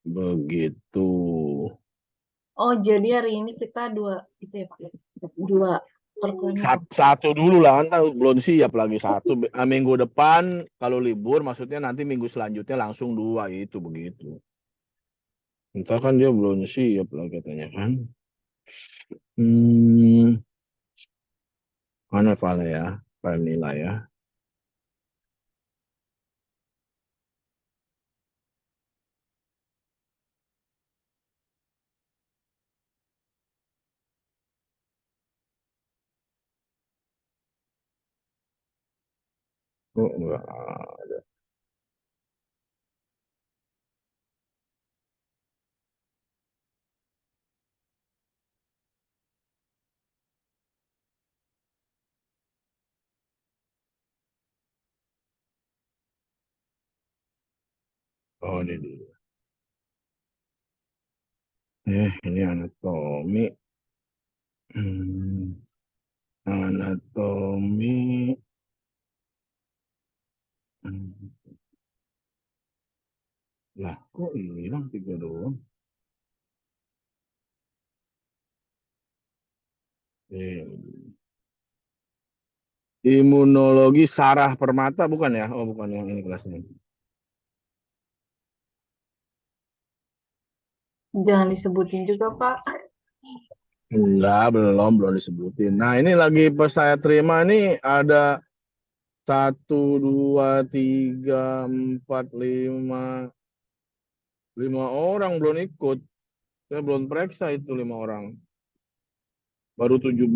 Begitu. Oh, jadi hari ini kita dua itu ya Pak. Dua perkuliahan itu. Satu dulu lah kan belum siap lagi satu. Minggu depan kalau libur maksudnya nanti minggu selanjutnya langsung dua itu begitu. Entah kan dia belum siap lah katanya kan. Hmm, mana file ya? File nilai ya. Oh, enggak. Oh, ini dia. Ini anatomi. Hmm, anatomi. Hmm, lah, kok hilang tiga doang? Eh, Imunologi Sarah Permata bukan ya? Oh, bukan yang ini kelasnya. Jangan disebutin juga Pak. Enggak, belum disebutin. Nah, ini lagi pas saya terima nih ada satu, dua, tiga, empat, lima orang belum ikut. Saya belum periksa itu lima orang. Baru 17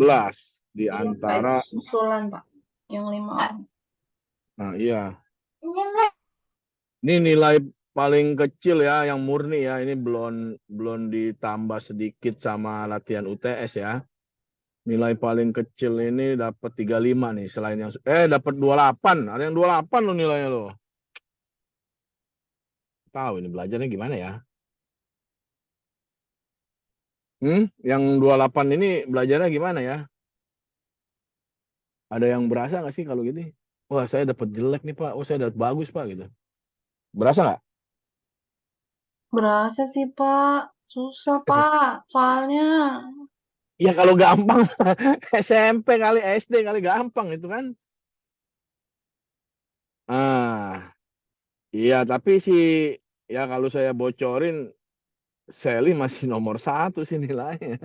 di Iya Pak, itu antara. susulan Pak. Yang 5 orang. Nah, iya. Ini nilai paling kecil ya, yang murni ya. Ini belum belum ditambah sedikit sama latihan UTS ya. Nilai paling kecil ini dapat 35 nih, selain yang dapat 28. Ada yang 28 loh nilainya loh. Tahu ini belajarnya gimana ya? Yang 28 ini belajarnya gimana ya? Ada yang berasa nggak sih kalau gini? Wah, saya dapat jelek nih, Pak. Oh, saya dapat bagus, Pak gitu. Berasa nggak? Berasa sih Pak. Susah Pak. Soalnya. Ya kalau gampang SMP kali SD kali gampang itu kan. Ah, iya, tapi sih ya kalau saya bocorin Sally masih nomor satu sih nilainya.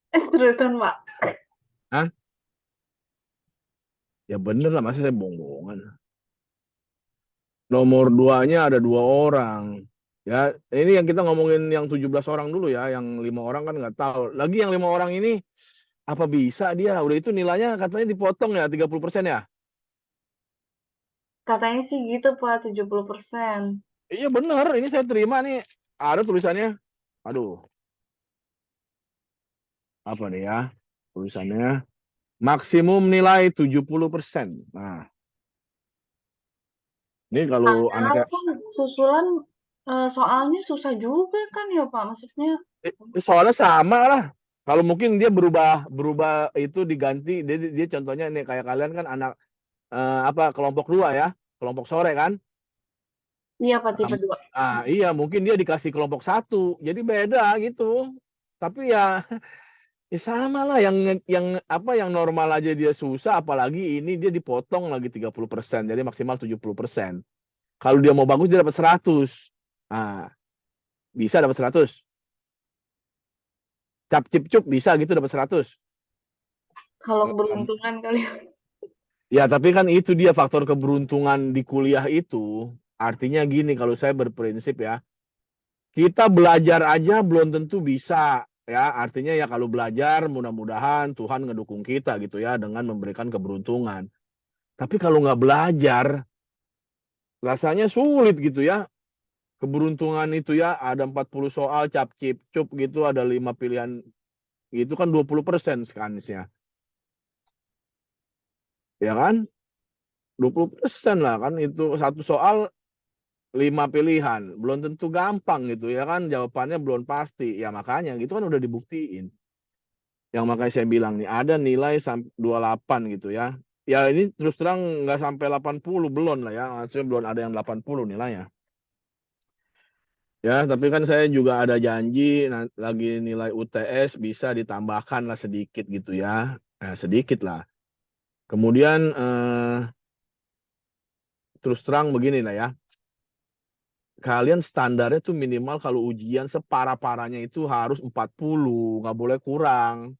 Terusan Pak. Hah? Ya bener lah, masa saya bohong-bohongan. Nomor duanya ada dua orang. Ya, ini yang kita ngomongin yang 17 orang dulu ya, yang lima orang kan nggak tahu. Lagi yang lima orang ini apa bisa dia? Udah itu nilainya katanya dipotong ya 30% ya. Katanya sih gitu Pak, 70%. Iya bener, ini saya terima nih. Ada tulisannya. Aduh, apa nih ya? Tulisannya maksimum nilai 70%. Nah, ini kalau anak Padahal kan susulan soalnya susah juga kan ya Pak. Maksudnya soalnya sama lah. Kalau mungkin dia berubah berubah itu diganti dia contohnya nih kayak kalian kan anak apa kelompok dua ya, kelompok sore kan. iya Pak tipe 2. Iya mungkin dia dikasih kelompok satu, jadi beda gitu. Tapi ya, ya sama lah yang apa yang normal aja dia susah, apalagi ini dia dipotong lagi 30%, jadi maksimal 70%. Kalau dia mau bagus dia dapat 100. Ah, bisa dapat 100. Cap cip cup bisa gitu dapat 100. Kalau keberuntungan kali ya. Ya, tapi kan itu dia faktor keberuntungan di kuliah itu. Artinya gini, kalau saya berprinsip ya, kita belajar aja belum tentu bisa. Ya, artinya ya kalau belajar mudah-mudahan Tuhan ngedukung kita gitu ya dengan memberikan keberuntungan. Tapi kalau nggak belajar, rasanya sulit gitu ya. Keberuntungan itu ya ada 40 soal cap cip cup gitu, ada 5 pilihan itu kan 20% sekansnya. Ya kan? 20% lah kan itu satu soal 5 pilihan, belum tentu gampang gitu ya kan, jawabannya belum pasti. Ya makanya gitu kan udah dibuktiin. Yang makanya saya bilang nih ada nilai sampai 28 gitu ya. Ya ini terus terang nggak sampai 80 belum lah ya. Maksudnya belum ada yang 80 nilainya. Ya, tapi kan saya juga ada janji lagi nilai UTS bisa ditambahkan lah sedikit gitu ya. Sedikit lah. Kemudian terus terang begini lah ya. Kalian standarnya tuh minimal kalau ujian separah-parahnya itu harus 40, nggak boleh kurang.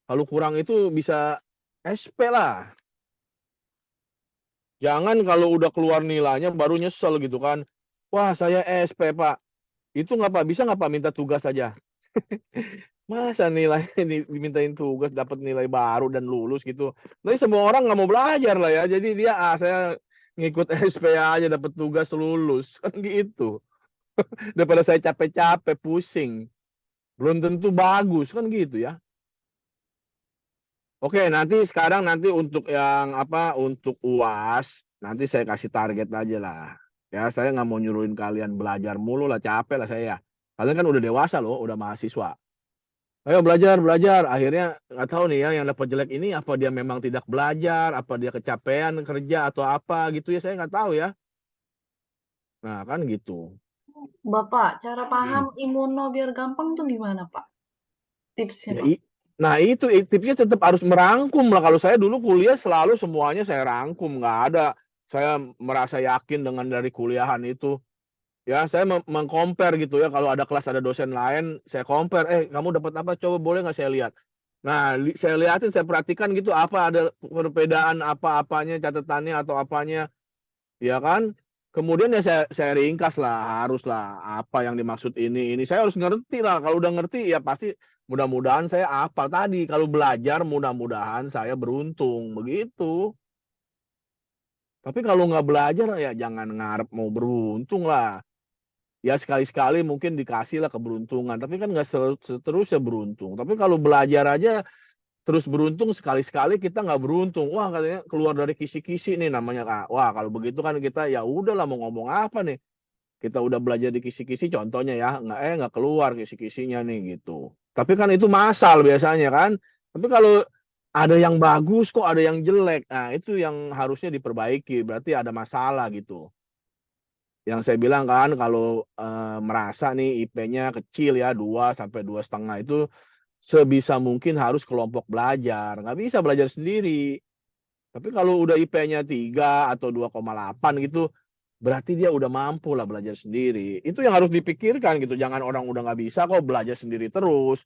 Kalau kurang itu bisa SP lah. Jangan kalau udah keluar nilainya baru nyesel gitu kan. Wah, saya SP, Pak. Itu nggak Pak, bisa nggak Pak minta tugas saja? Masa nilai dimintain tugas dapat nilai baru dan lulus gitu. Tapi semua orang nggak mau belajar lah ya. Jadi dia saya ngikut SP aja dapat tugas lulus kan gitu. Daripada saya capek-capek pusing. Belum tentu bagus kan gitu ya. Oke, nanti sekarang nanti untuk yang apa untuk UAS nanti saya kasih target aja lah. Ya, saya nggak mau nyuruhin kalian belajar mulu lah, capek lah saya. Kalian kan udah dewasa loh, udah mahasiswa. Ayo belajar, belajar. Akhirnya nggak tahu nih ya yang dapat jelek ini apa dia memang tidak belajar, apa dia kecapean kerja atau apa gitu ya saya nggak tahu ya. Nah kan gitu. Bapak, cara paham Hmm. imuno biar gampang tuh gimana, Pak? Tipsnya, Ya, Pak. nah itu tipsnya tetap harus merangkum lah. Kalau saya dulu kuliah selalu semuanya saya rangkum, nggak ada. Saya merasa yakin dengan dari kuliahan itu. Ya, saya mengcompare gitu ya. Kalau ada kelas ada dosen lain, saya compare. Kamu dapat apa? Coba boleh nggak saya lihat? Nah, saya lihatin, saya perhatikan gitu apa ada perbedaan apa-apanya, catatannya atau apanya, ya kan? Kemudian ya saya ringkas lah, haruslah apa yang dimaksud ini. Saya harus ngerti lah. Kalau udah ngerti ya pasti mudah-mudahan saya hafal tadi. Kalau belajar mudah-mudahan saya beruntung begitu. Tapi kalau nggak belajar ya jangan ngarep mau beruntung lah. Ya sekali-sekali mungkin dikasih lah keberuntungan. Tapi kan nggak seterusnya beruntung. Tapi kalau belajar aja terus beruntung sekali-sekali kita nggak beruntung. Wah katanya keluar dari kisi-kisi nih namanya Kak. Wah kalau begitu kan kita ya udahlah mau ngomong apa nih. Kita udah belajar di kisi-kisi contohnya ya nggak keluar kisi-kisinya nih gitu. Tapi kan itu masal biasanya kan. Tapi kalau ada yang bagus kok ada yang jelek. Nah itu yang harusnya diperbaiki. Berarti ada masalah gitu. Yang saya bilang kan kalau merasa nih IP-nya kecil ya 2 sampai 2,5 itu sebisa mungkin harus kelompok belajar, nggak bisa belajar sendiri. Tapi kalau udah IP-nya 3 atau 2,8 gitu, berarti dia udah mampu lah belajar sendiri. Itu yang harus dipikirkan gitu. Jangan orang udah nggak bisa kok belajar sendiri terus.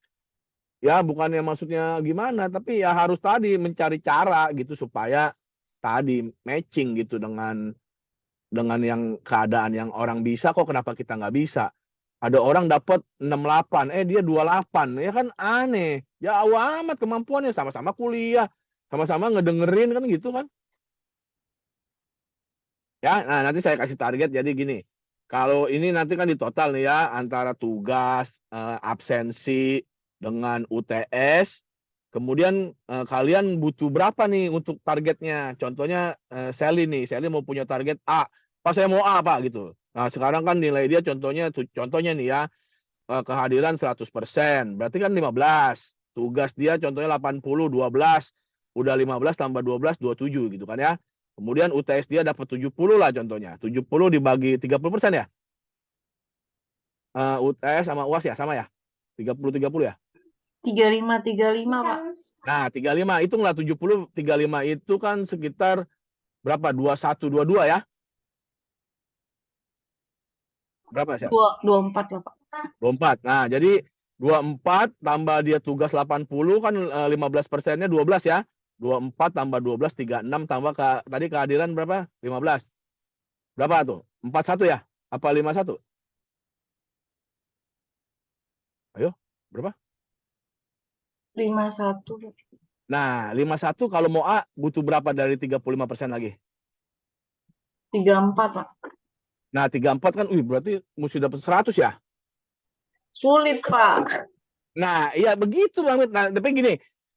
Ya bukannya maksudnya gimana, tapi ya harus tadi mencari cara gitu supaya tadi matching gitu dengan yang keadaan yang orang bisa kok kenapa kita nggak bisa. Ada orang dapat 68, dia 28. Ya kan aneh. Ya amat kemampuannya sama-sama kuliah, sama-sama ngedengerin kan gitu kan. Ya, nah nanti saya kasih target jadi gini. Kalau ini nanti kan di total nih ya antara tugas, absensi dengan UTS. Kemudian kalian butuh berapa nih untuk targetnya? Contohnya Sally nih, Sally mau punya target A. Pas saya mau A Pak gitu. Nah, sekarang kan nilai dia contohnya nih ya kehadiran 100%. Berarti kan 15. Tugas dia contohnya 80, 12. Udah 15 tambah 12, 27 gitu kan ya. Kemudian UTS dia dapat 70 lah contohnya. 70 dibagi 30% ya. UTS sama UAS ya sama ya. 30 ya. 3535, Pak. Nah, 35 hitunglah 70 35 itu kan sekitar berapa? 21 22 ya. Berapa sih? 24 lah, Pak. 24. Nah, jadi 24 tambah dia tugas 80 kan 15%-nya 12 ya. 24 tambah 12 36 tambah tadi kehadiran berapa? 15. Berapa tuh? 41 ya? Apa 51? Ayo, berapa? 51. Nah, 51 kalau mau A butuh berapa dari 35% lagi? 34, Pak. Nah, 34 kan berarti mesti dapat 100 ya? Sulit, Pak. Nah, iya begitu Bang Mit. Nah, tapi gini,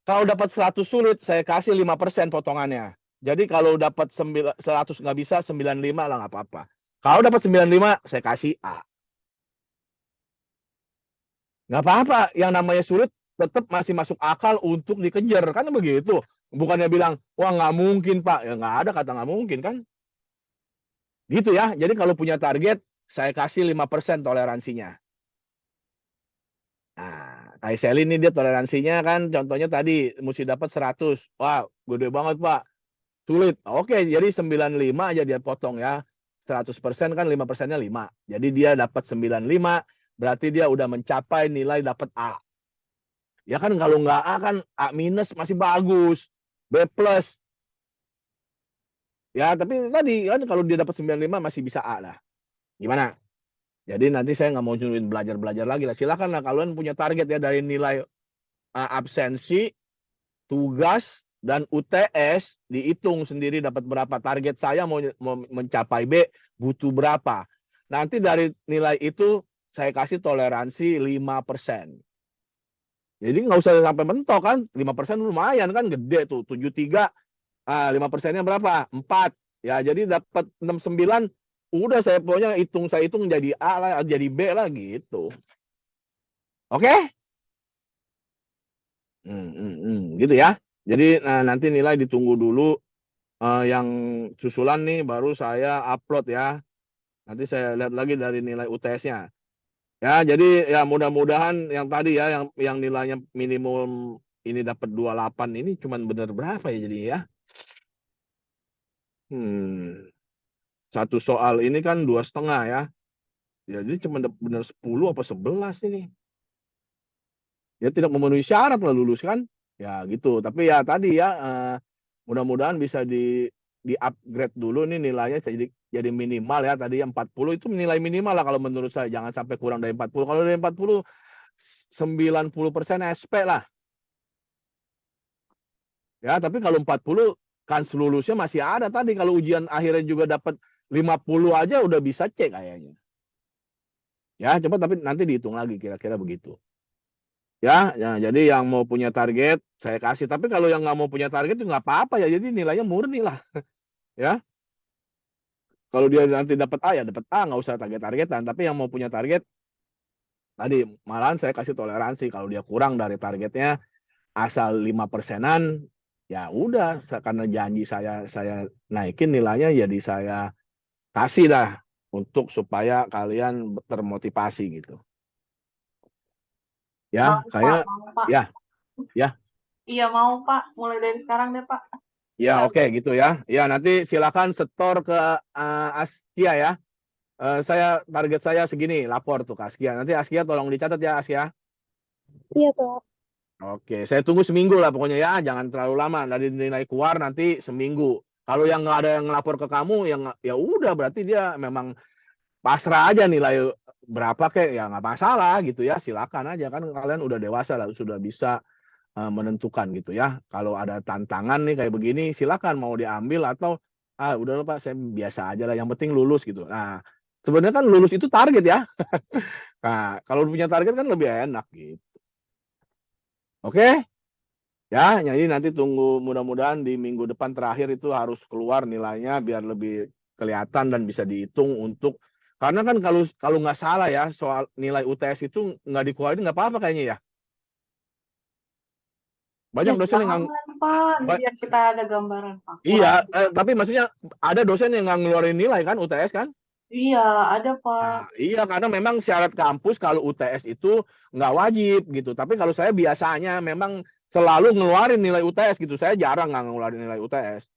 kalau dapat 100 sulit, saya kasih 5% potongannya. Jadi kalau dapat 100 nggak bisa, 95 lah nggak apa-apa. Kalau dapat 95, saya kasih A. Nggak apa-apa, yang namanya sulit tetap masih masuk akal untuk dikejar. Kan begitu. Bukannya bilang, wah nggak mungkin Pak. Ya nggak ada kata nggak mungkin kan. Gitu ya. Jadi kalau punya target, saya kasih 5% toleransinya. Nah, kayak Sally ini dia toleransinya kan contohnya tadi mesti dapat 100. Wah, gede banget, Pak. Sulit. Oke, jadi 95 aja dia potong ya. 100% kan 5%-nya 5. Jadi dia dapat 95, berarti dia udah mencapai nilai dapat A. Ya kan kalau nggak A kan A minus masih bagus. B plus. Ya, tapi tadi kan kalau dia dapat 95 masih bisa A lah. Gimana? Jadi nanti saya nggak mau nyuruhin belajar-belajar lagi lah. Silakan lah kalian punya target ya dari nilai absensi, tugas, dan UTS dihitung sendiri dapat berapa. Target saya mau mencapai B butuh berapa. Nanti dari nilai itu saya kasih toleransi 5%. Jadi nggak usah sampai mentok kan. 5% lumayan kan gede tuh. 73, 5%-nya berapa? 4. Ya jadi dapat 69. Udah saya pokoknya saya hitung jadi A lah, jadi B lah gitu. Oke? Gitu ya. Jadi nanti nilai ditunggu dulu yang susulan nih baru saya upload ya. Nanti saya lihat lagi dari nilai UTS-nya. Ya, jadi ya mudah-mudahan yang tadi ya yang nilainya minimum ini dapat 28 ini cuman benar berapa ya jadi ya? Satu soal ini kan 2,5 ya. Jadi cuma benar 10 apa 11 ini. Ya tidak memenuhi syarat lah lulus kan. Ya gitu. Tapi ya tadi ya mudah-mudahan bisa di upgrade dulu nih nilainya jadi minimal ya. Tadi yang 40 itu nilai minimal lah kalau menurut saya. Jangan sampai kurang dari 40. Kalau dari 40 90% SP lah. Ya, tapi kalau 40 kan lulusnya masih ada tadi. Kalau ujian akhirnya juga dapat 50 aja udah bisa cek kayaknya. Ya, coba tapi nanti dihitung lagi kira-kira begitu. Ya, jadi yang mau punya target saya kasih. Tapi kalau yang nggak mau punya target itu nggak apa-apa ya. Jadi nilainya murni lah. Ya, kalau dia nanti dapat A ya dapat A, nggak usah target-targetan. Tapi yang mau punya target tadi malahan saya kasih toleransi. Kalau dia kurang dari targetnya asal 5%-an, ya udah karena janji saya naikin nilainya jadi saya kasih lah untuk supaya kalian termotivasi gitu. Ya, Mau, Pak. kayak Mau, Pak. ya, ya. Iya, mau, Pak. Mulai dari sekarang deh, Pak. Ya, oke gitu ya. Ya, nanti silakan setor ke Askia ya. Target saya segini, lapor tuh ke Askia. Nanti Askia tolong dicatat ya, Askia. Iya, Pak. Oke, saya tunggu seminggu lah pokoknya ya, jangan terlalu lama. Dari nilai keluar nanti seminggu. Kalau yang nggak ada yang ngelapor ke kamu, ya udah berarti dia memang pasrah aja nilai berapa kek, ya nggak masalah gitu ya. Silakan aja kan kalian udah dewasa lah, sudah bisa menentukan gitu ya. Kalau ada tantangan nih kayak begini, silakan mau diambil atau udah Pak, saya biasa aja lah. Yang penting lulus gitu. Nah, sebenarnya kan lulus itu target ya. Nah, kalau punya target kan lebih enak gitu. Oke? Ya, jadi nanti tunggu mudah-mudahan di minggu depan terakhir itu harus keluar nilainya biar lebih kelihatan dan bisa dihitung untuk karena kan kalau nggak salah ya soal nilai UTS itu nggak dikeluarin nggak apa-apa kayaknya ya. Ya, Banyak dosen yang jangan, Pak. Biar kita ada gambaran, Pak. iya, tapi maksudnya ada dosen yang nggak ngeluarin nilai kan UTS kan? Iya, ada, Pak. Nah, iya karena memang syarat kampus kalau UTS itu nggak wajib gitu. Tapi kalau saya biasanya memang selalu ngeluarin nilai UTS gitu. Saya jarang nggak ngeluarin nilai UTS.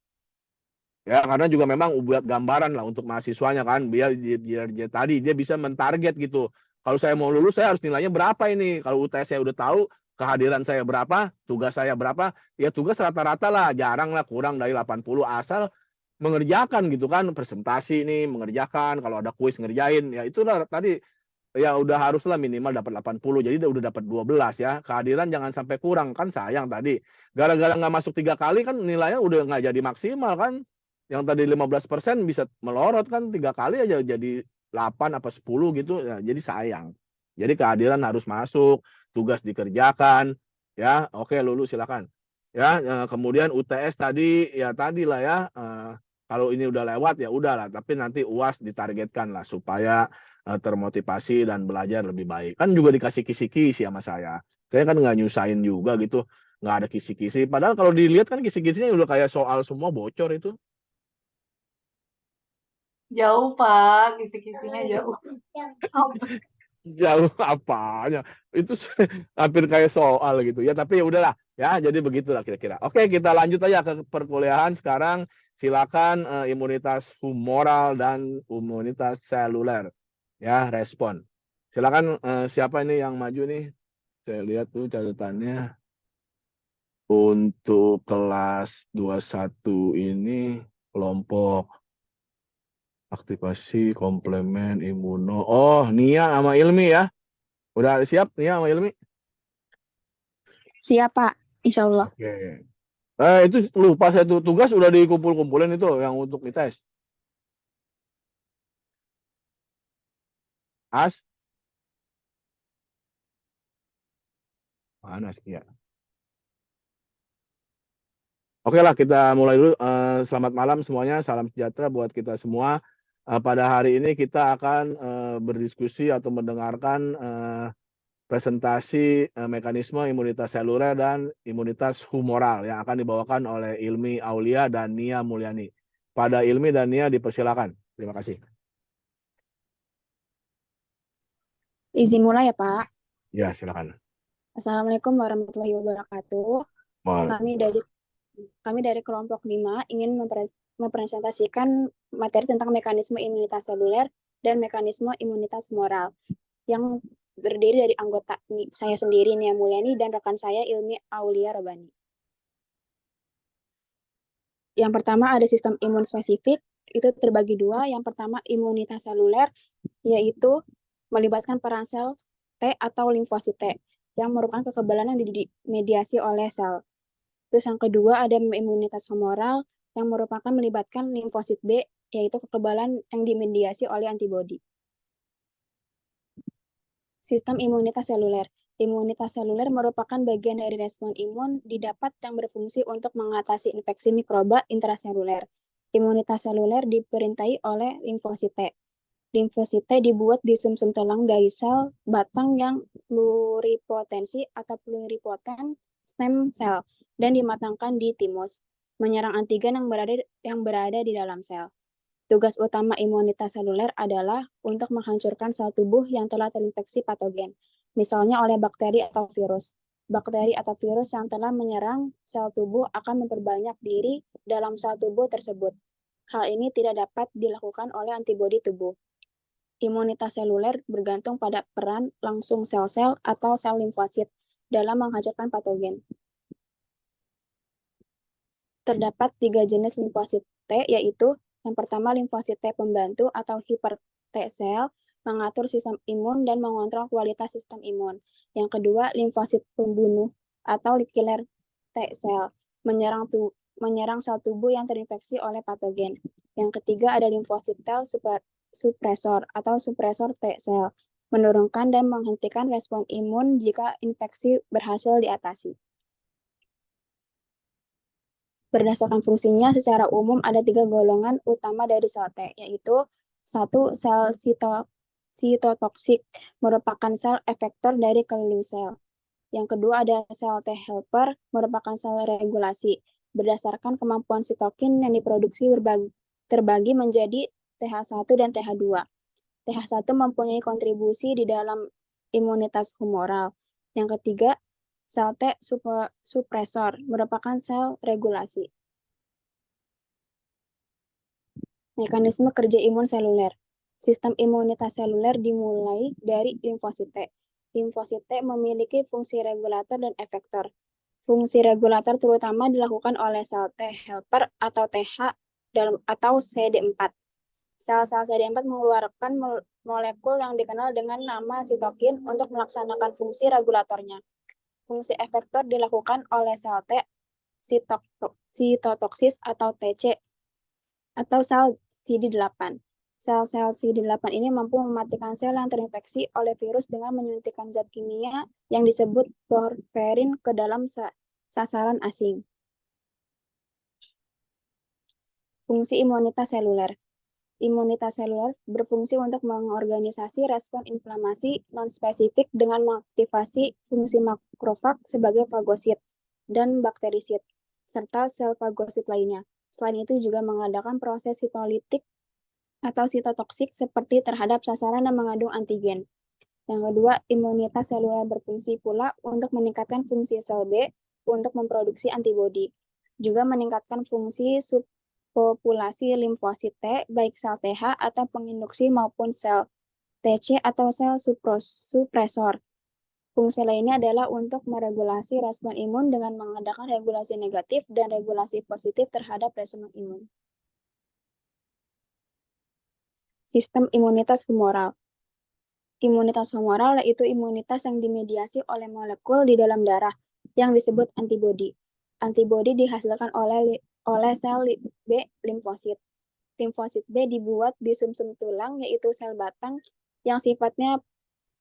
Ya karena juga memang buat gambaran lah untuk mahasiswanya kan biar dia tadi dia bisa mentarget gitu. Kalau saya mau lulus saya harus nilainya berapa ini. Kalau UTS saya udah tahu kehadiran saya berapa, tugas saya berapa, ya tugas rata-rata lah, jarang lah kurang dari 80 asal mengerjakan gitu kan, presentasi ini mengerjakan, kalau ada kuis ngerjain, ya itulah tadi ya udah haruslah minimal dapat 80. Jadi udah dapat 12 ya. Kehadiran jangan sampai kurang kan sayang tadi. Gara-gara nggak masuk 3 kali kan nilainya udah nggak jadi maksimal kan. Yang tadi 15% bisa melorot kan 3 kali aja jadi 8 apa 10 gitu ya, jadi sayang. Jadi kehadiran harus masuk, tugas dikerjakan ya. Oke, lulus silakan. Ya, kemudian UTS tadi ya tadilah ya kalau ini udah lewat ya udahlah, tapi nanti UAS ditargetkan lah supaya termotivasi dan belajar lebih baik. Kan juga dikasih kisi-kisi sama saya. Saya kan nggak nyusahin juga gitu, nggak ada kisi-kisi. Padahal kalau dilihat kan kisi-kisinya udah kayak soal semua bocor itu. Jauh, Pak. Kisi-kisinya jauh. Apa sih? Jauh apanya? Itu hampir kayak soal gitu ya. Tapi ya udahlah ya. Jadi begitulah kira-kira. Oke, kita lanjut aja ke perkuliahan sekarang. Silakan imunitas humoral dan imunitas seluler. Ya, respon. Silakan siapa ini yang maju nih? Saya lihat tuh catatannya. Untuk kelas 21 ini kelompok aktivasi komplement imuno. Oh, Nia sama Ilmi ya. Udah siap Nia sama Ilmi? Siap, Pak. Insya Allah. Oke. Itu lupa saya tuh tugas udah dikumpul-kumpulin itu loh yang untuk dites. As? Mana sih ya? Oke lah kita mulai dulu. Selamat malam semuanya. Salam sejahtera buat kita semua. Pada hari ini kita akan berdiskusi atau mendengarkan presentasi mekanisme imunitas seluler dan imunitas humoral yang akan dibawakan oleh Ilmi Aulia dan Nia Mulyani. Pada Ilmi dan Nia dipersilakan. Terima kasih. Izin mulai ya, Pak. Ya, silakan. Assalamualaikum warahmatullahi wabarakatuh. Kami dari kelompok 5 ingin mempresentasikan materi tentang mekanisme imunitas seluler dan mekanisme imunitas humoral yang berdiri dari anggota saya sendiri, Nia Mulyani, dan rekan saya, Ilmi Aulia Robani. Yang pertama ada sistem imun spesifik, itu terbagi dua. Yang pertama imunitas seluler, yaitu melibatkan peran sel T atau limfosit T, yang merupakan kekebalan yang dimediasi oleh sel. Terus yang kedua ada imunitas humoral, yang merupakan melibatkan limfosit B, yaitu kekebalan yang dimediasi oleh antibodi. Sistem imunitas seluler. Imunitas seluler merupakan bagian dari respon imun didapat yang berfungsi untuk mengatasi infeksi mikroba intraseluler. Imunitas seluler diperintahi oleh limfosit T. Limfosit T dibuat di sumsum tulang dari sel batang yang pluripotensi atau pluripotent stem cell dan dimatangkan di timus, menyerang antigen yang berada di dalam sel. Tugas utama imunitas seluler adalah untuk menghancurkan sel tubuh yang telah terinfeksi patogen, misalnya oleh bakteri atau virus. Bakteri atau virus yang telah menyerang sel tubuh akan memperbanyak diri dalam sel tubuh tersebut. Hal ini tidak dapat dilakukan oleh antibodi tubuh. Imunitas seluler bergantung pada peran langsung sel-sel atau sel limfosit dalam menghancurkan patogen. Terdapat 3 jenis limfosit T, yaitu yang pertama, limfosit T pembantu atau hyper T cell mengatur sistem imun dan mengontrol kualitas sistem imun. Yang kedua, limfosit pembunuh atau killer T cell menyerang sel tubuh yang terinfeksi oleh patogen. Yang ketiga, ada limfosit T suppresor atau suppresor T cell menurunkan dan menghentikan respon imun jika infeksi berhasil diatasi. Berdasarkan fungsinya, secara umum ada 3 golongan utama dari sel T, yaitu 1. Sel sitotoksik, merupakan sel efektor dari keliling sel. Yang kedua ada sel T helper, merupakan sel regulasi. Berdasarkan kemampuan sitokin yang diproduksi terbagi menjadi TH1 dan TH2. TH1 mempunyai kontribusi di dalam imunitas humoral. Yang ketiga, sel T suppresor merupakan sel regulasi. Mekanisme kerja imun seluler. Sistem imunitas seluler dimulai dari limfosit T. Limfosit T memiliki fungsi regulator dan efektor. Fungsi regulator terutama dilakukan oleh sel T helper atau TH atau CD4. Sel-sel CD4 mengeluarkan molekul yang dikenal dengan nama sitokin untuk melaksanakan fungsi regulatornya. Fungsi efektor dilakukan oleh sel T sitotoksis atau TC atau sel CD8. Sel-sel CD8 ini mampu mematikan sel yang terinfeksi oleh virus dengan menyuntikkan zat kimia yang disebut porfirin ke dalam sasaran asing. Fungsi imunitas seluler. Imunitas seluler berfungsi untuk mengorganisasi respon inflamasi non-spesifik dengan mengaktifasi fungsi makrofag sebagai fagosit dan bakterisit, serta sel fagosit lainnya. Selain itu juga mengadakan proses sitolitik atau sitotoksik seperti terhadap sasaran yang mengandung antigen. Yang kedua, imunitas seluler berfungsi pula untuk meningkatkan fungsi sel B untuk memproduksi antibodi. Juga meningkatkan fungsi subpopulasi limfosit T, baik sel TH atau penginduksi maupun sel TC atau sel supresor. Fungsi lainnya adalah untuk meregulasi respon imun dengan mengadakan regulasi negatif dan regulasi positif terhadap respon imun. Sistem imunitas humoral. Imunitas humoral yaitu imunitas yang dimediasi oleh molekul di dalam darah yang disebut antibodi. Antibodi dihasilkan oleh sel B limfosit. Limfosit B dibuat di sumsum tulang yaitu sel batang yang sifatnya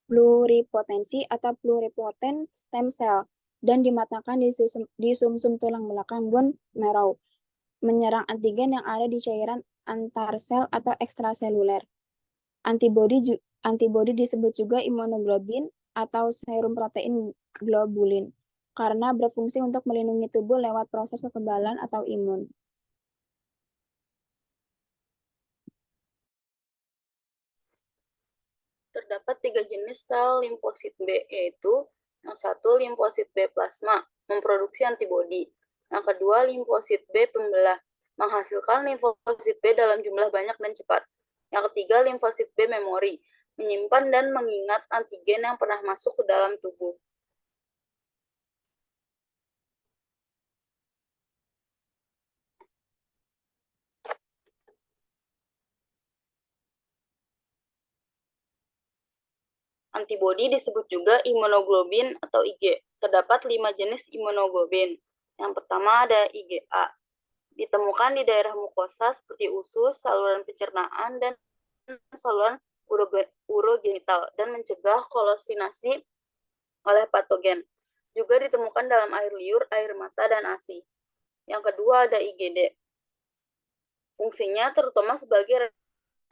pluripotensi atau pluripotent stem cell dan dimatangkan di sumsum tulang belakang bone marrow, menyerang antigen yang ada di cairan antar sel atau ekstraseluler. Antibodi disebut juga imunoglobulin atau serum protein globulin karena berfungsi untuk melindungi tubuh lewat proses kekebalan atau imun. Terdapat 3 jenis sel limfosit B, yaitu yang satu limfosit B plasma, memproduksi antibodi. Yang kedua limfosit B pembelah, menghasilkan limfosit B dalam jumlah banyak dan cepat. Yang ketiga limfosit B memori, menyimpan dan mengingat antigen yang pernah masuk ke dalam tubuh. Antibodi disebut juga imunoglobin atau IG. Terdapat 5 jenis imunoglobin. Yang pertama ada IgA. Ditemukan di daerah mukosa seperti usus, saluran pencernaan, dan saluran urogenital dan mencegah kolosinasi oleh patogen. Juga ditemukan dalam air liur, air mata, dan ASI. Yang kedua ada IgD. Fungsinya terutama sebagai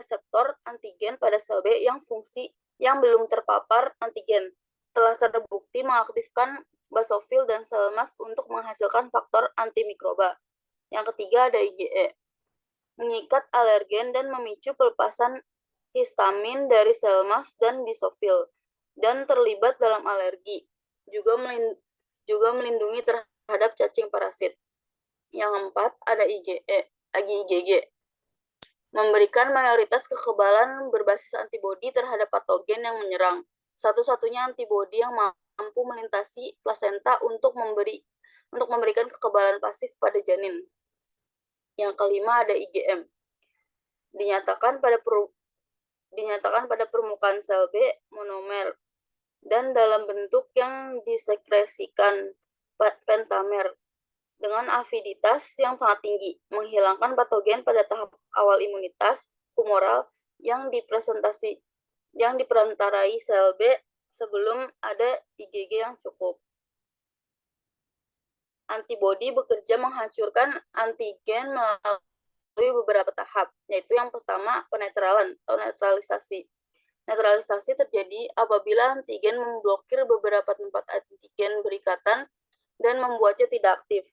reseptor antigen pada sel B yang belum terpapar antigen. Telah terbukti mengaktifkan basofil dan sel emas untuk menghasilkan faktor antimikroba. Yang ketiga ada IgE. Mengikat alergen dan memicu pelepasan histamin dari sel emas dan basofil dan terlibat dalam alergi. Juga melindungi terhadap cacing parasit. Yang keempat ada IgG. Memberikan mayoritas kekebalan berbasis antibodi terhadap patogen yang menyerang. Satu-satunya antibodi yang mampu melintasi plasenta untuk memberikan kekebalan pasif pada janin. Yang kelima ada IgM. Dinyatakan pada permukaan sel B monomer dan dalam bentuk yang disekresikan pentamer dengan afiditas yang sangat tinggi, menghilangkan patogen pada tahap awal imunitas humoral yang diperantarai sel B sebelum ada IgG yang cukup. Antibodi bekerja menghancurkan antigen melalui beberapa tahap, yaitu yang pertama penetralan atau netralisasi. Netralisasi terjadi apabila antigen memblokir beberapa tempat antigen berikatan dan membuatnya tidak aktif.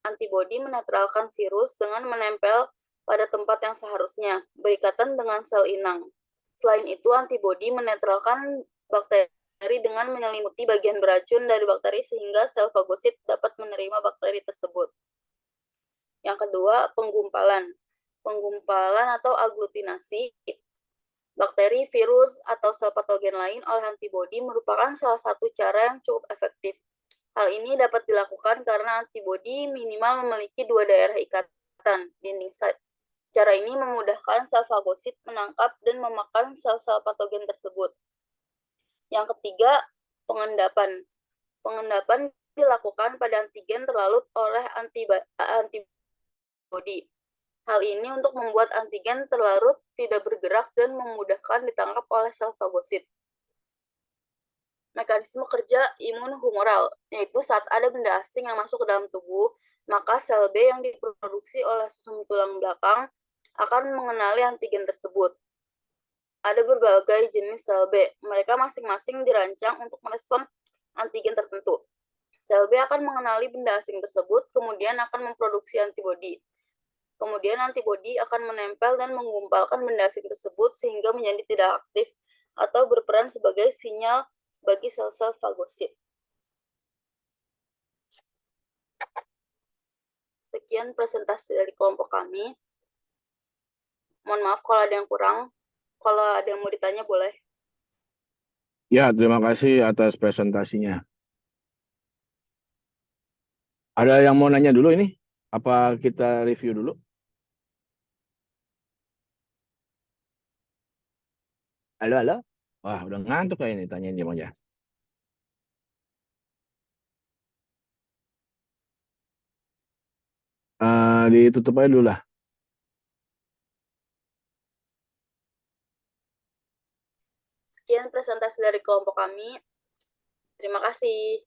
Antibodi menetralkan virus dengan menempel pada tempat yang seharusnya, berikatan dengan sel inang. Selain itu, antibodi menetralkan bakteri dengan menyelimuti bagian beracun dari bakteri sehingga sel fagosit dapat menerima bakteri tersebut. Yang kedua, penggumpalan. Penggumpalan atau aglutinasi bakteri, virus, atau sel patogen lain oleh antibodi merupakan salah satu cara yang cukup efektif. Hal ini dapat dilakukan karena antibodi minimal memiliki 2 daerah ikatan dinding sel. Cara ini memudahkan sel fagosit menangkap dan memakan sel-sel patogen tersebut. Yang ketiga, pengendapan. Pengendapan dilakukan pada antigen terlarut oleh antibodi. Hal ini untuk membuat antigen terlarut tidak bergerak dan memudahkan ditangkap oleh sel fagosit. Mekanisme kerja imun humoral, yaitu saat ada benda asing yang masuk ke dalam tubuh, maka sel B yang diproduksi oleh sumsum tulang belakang akan mengenali antigen tersebut. Ada berbagai jenis sel B. Mereka masing-masing dirancang untuk merespon antigen tertentu. Sel B akan mengenali benda asing tersebut, kemudian akan memproduksi antibodi. Kemudian antibodi akan menempel dan menggumpalkan benda asing tersebut sehingga menjadi tidak aktif atau berperan sebagai sinyal bagi sel-sel fagosit. Sekian presentasi dari kelompok kami. Mohon maaf kalau ada yang kurang. Kalau ada yang mau ditanya boleh. Ya, terima kasih atas presentasinya. Ada yang mau nanya dulu ini? Apa kita review dulu? Halo, halo? Wah, udah ngantuk kayak ini, tanyain dia aja. Ditutup aja dulu lah. Sekian presentasi dari kelompok kami. Terima kasih.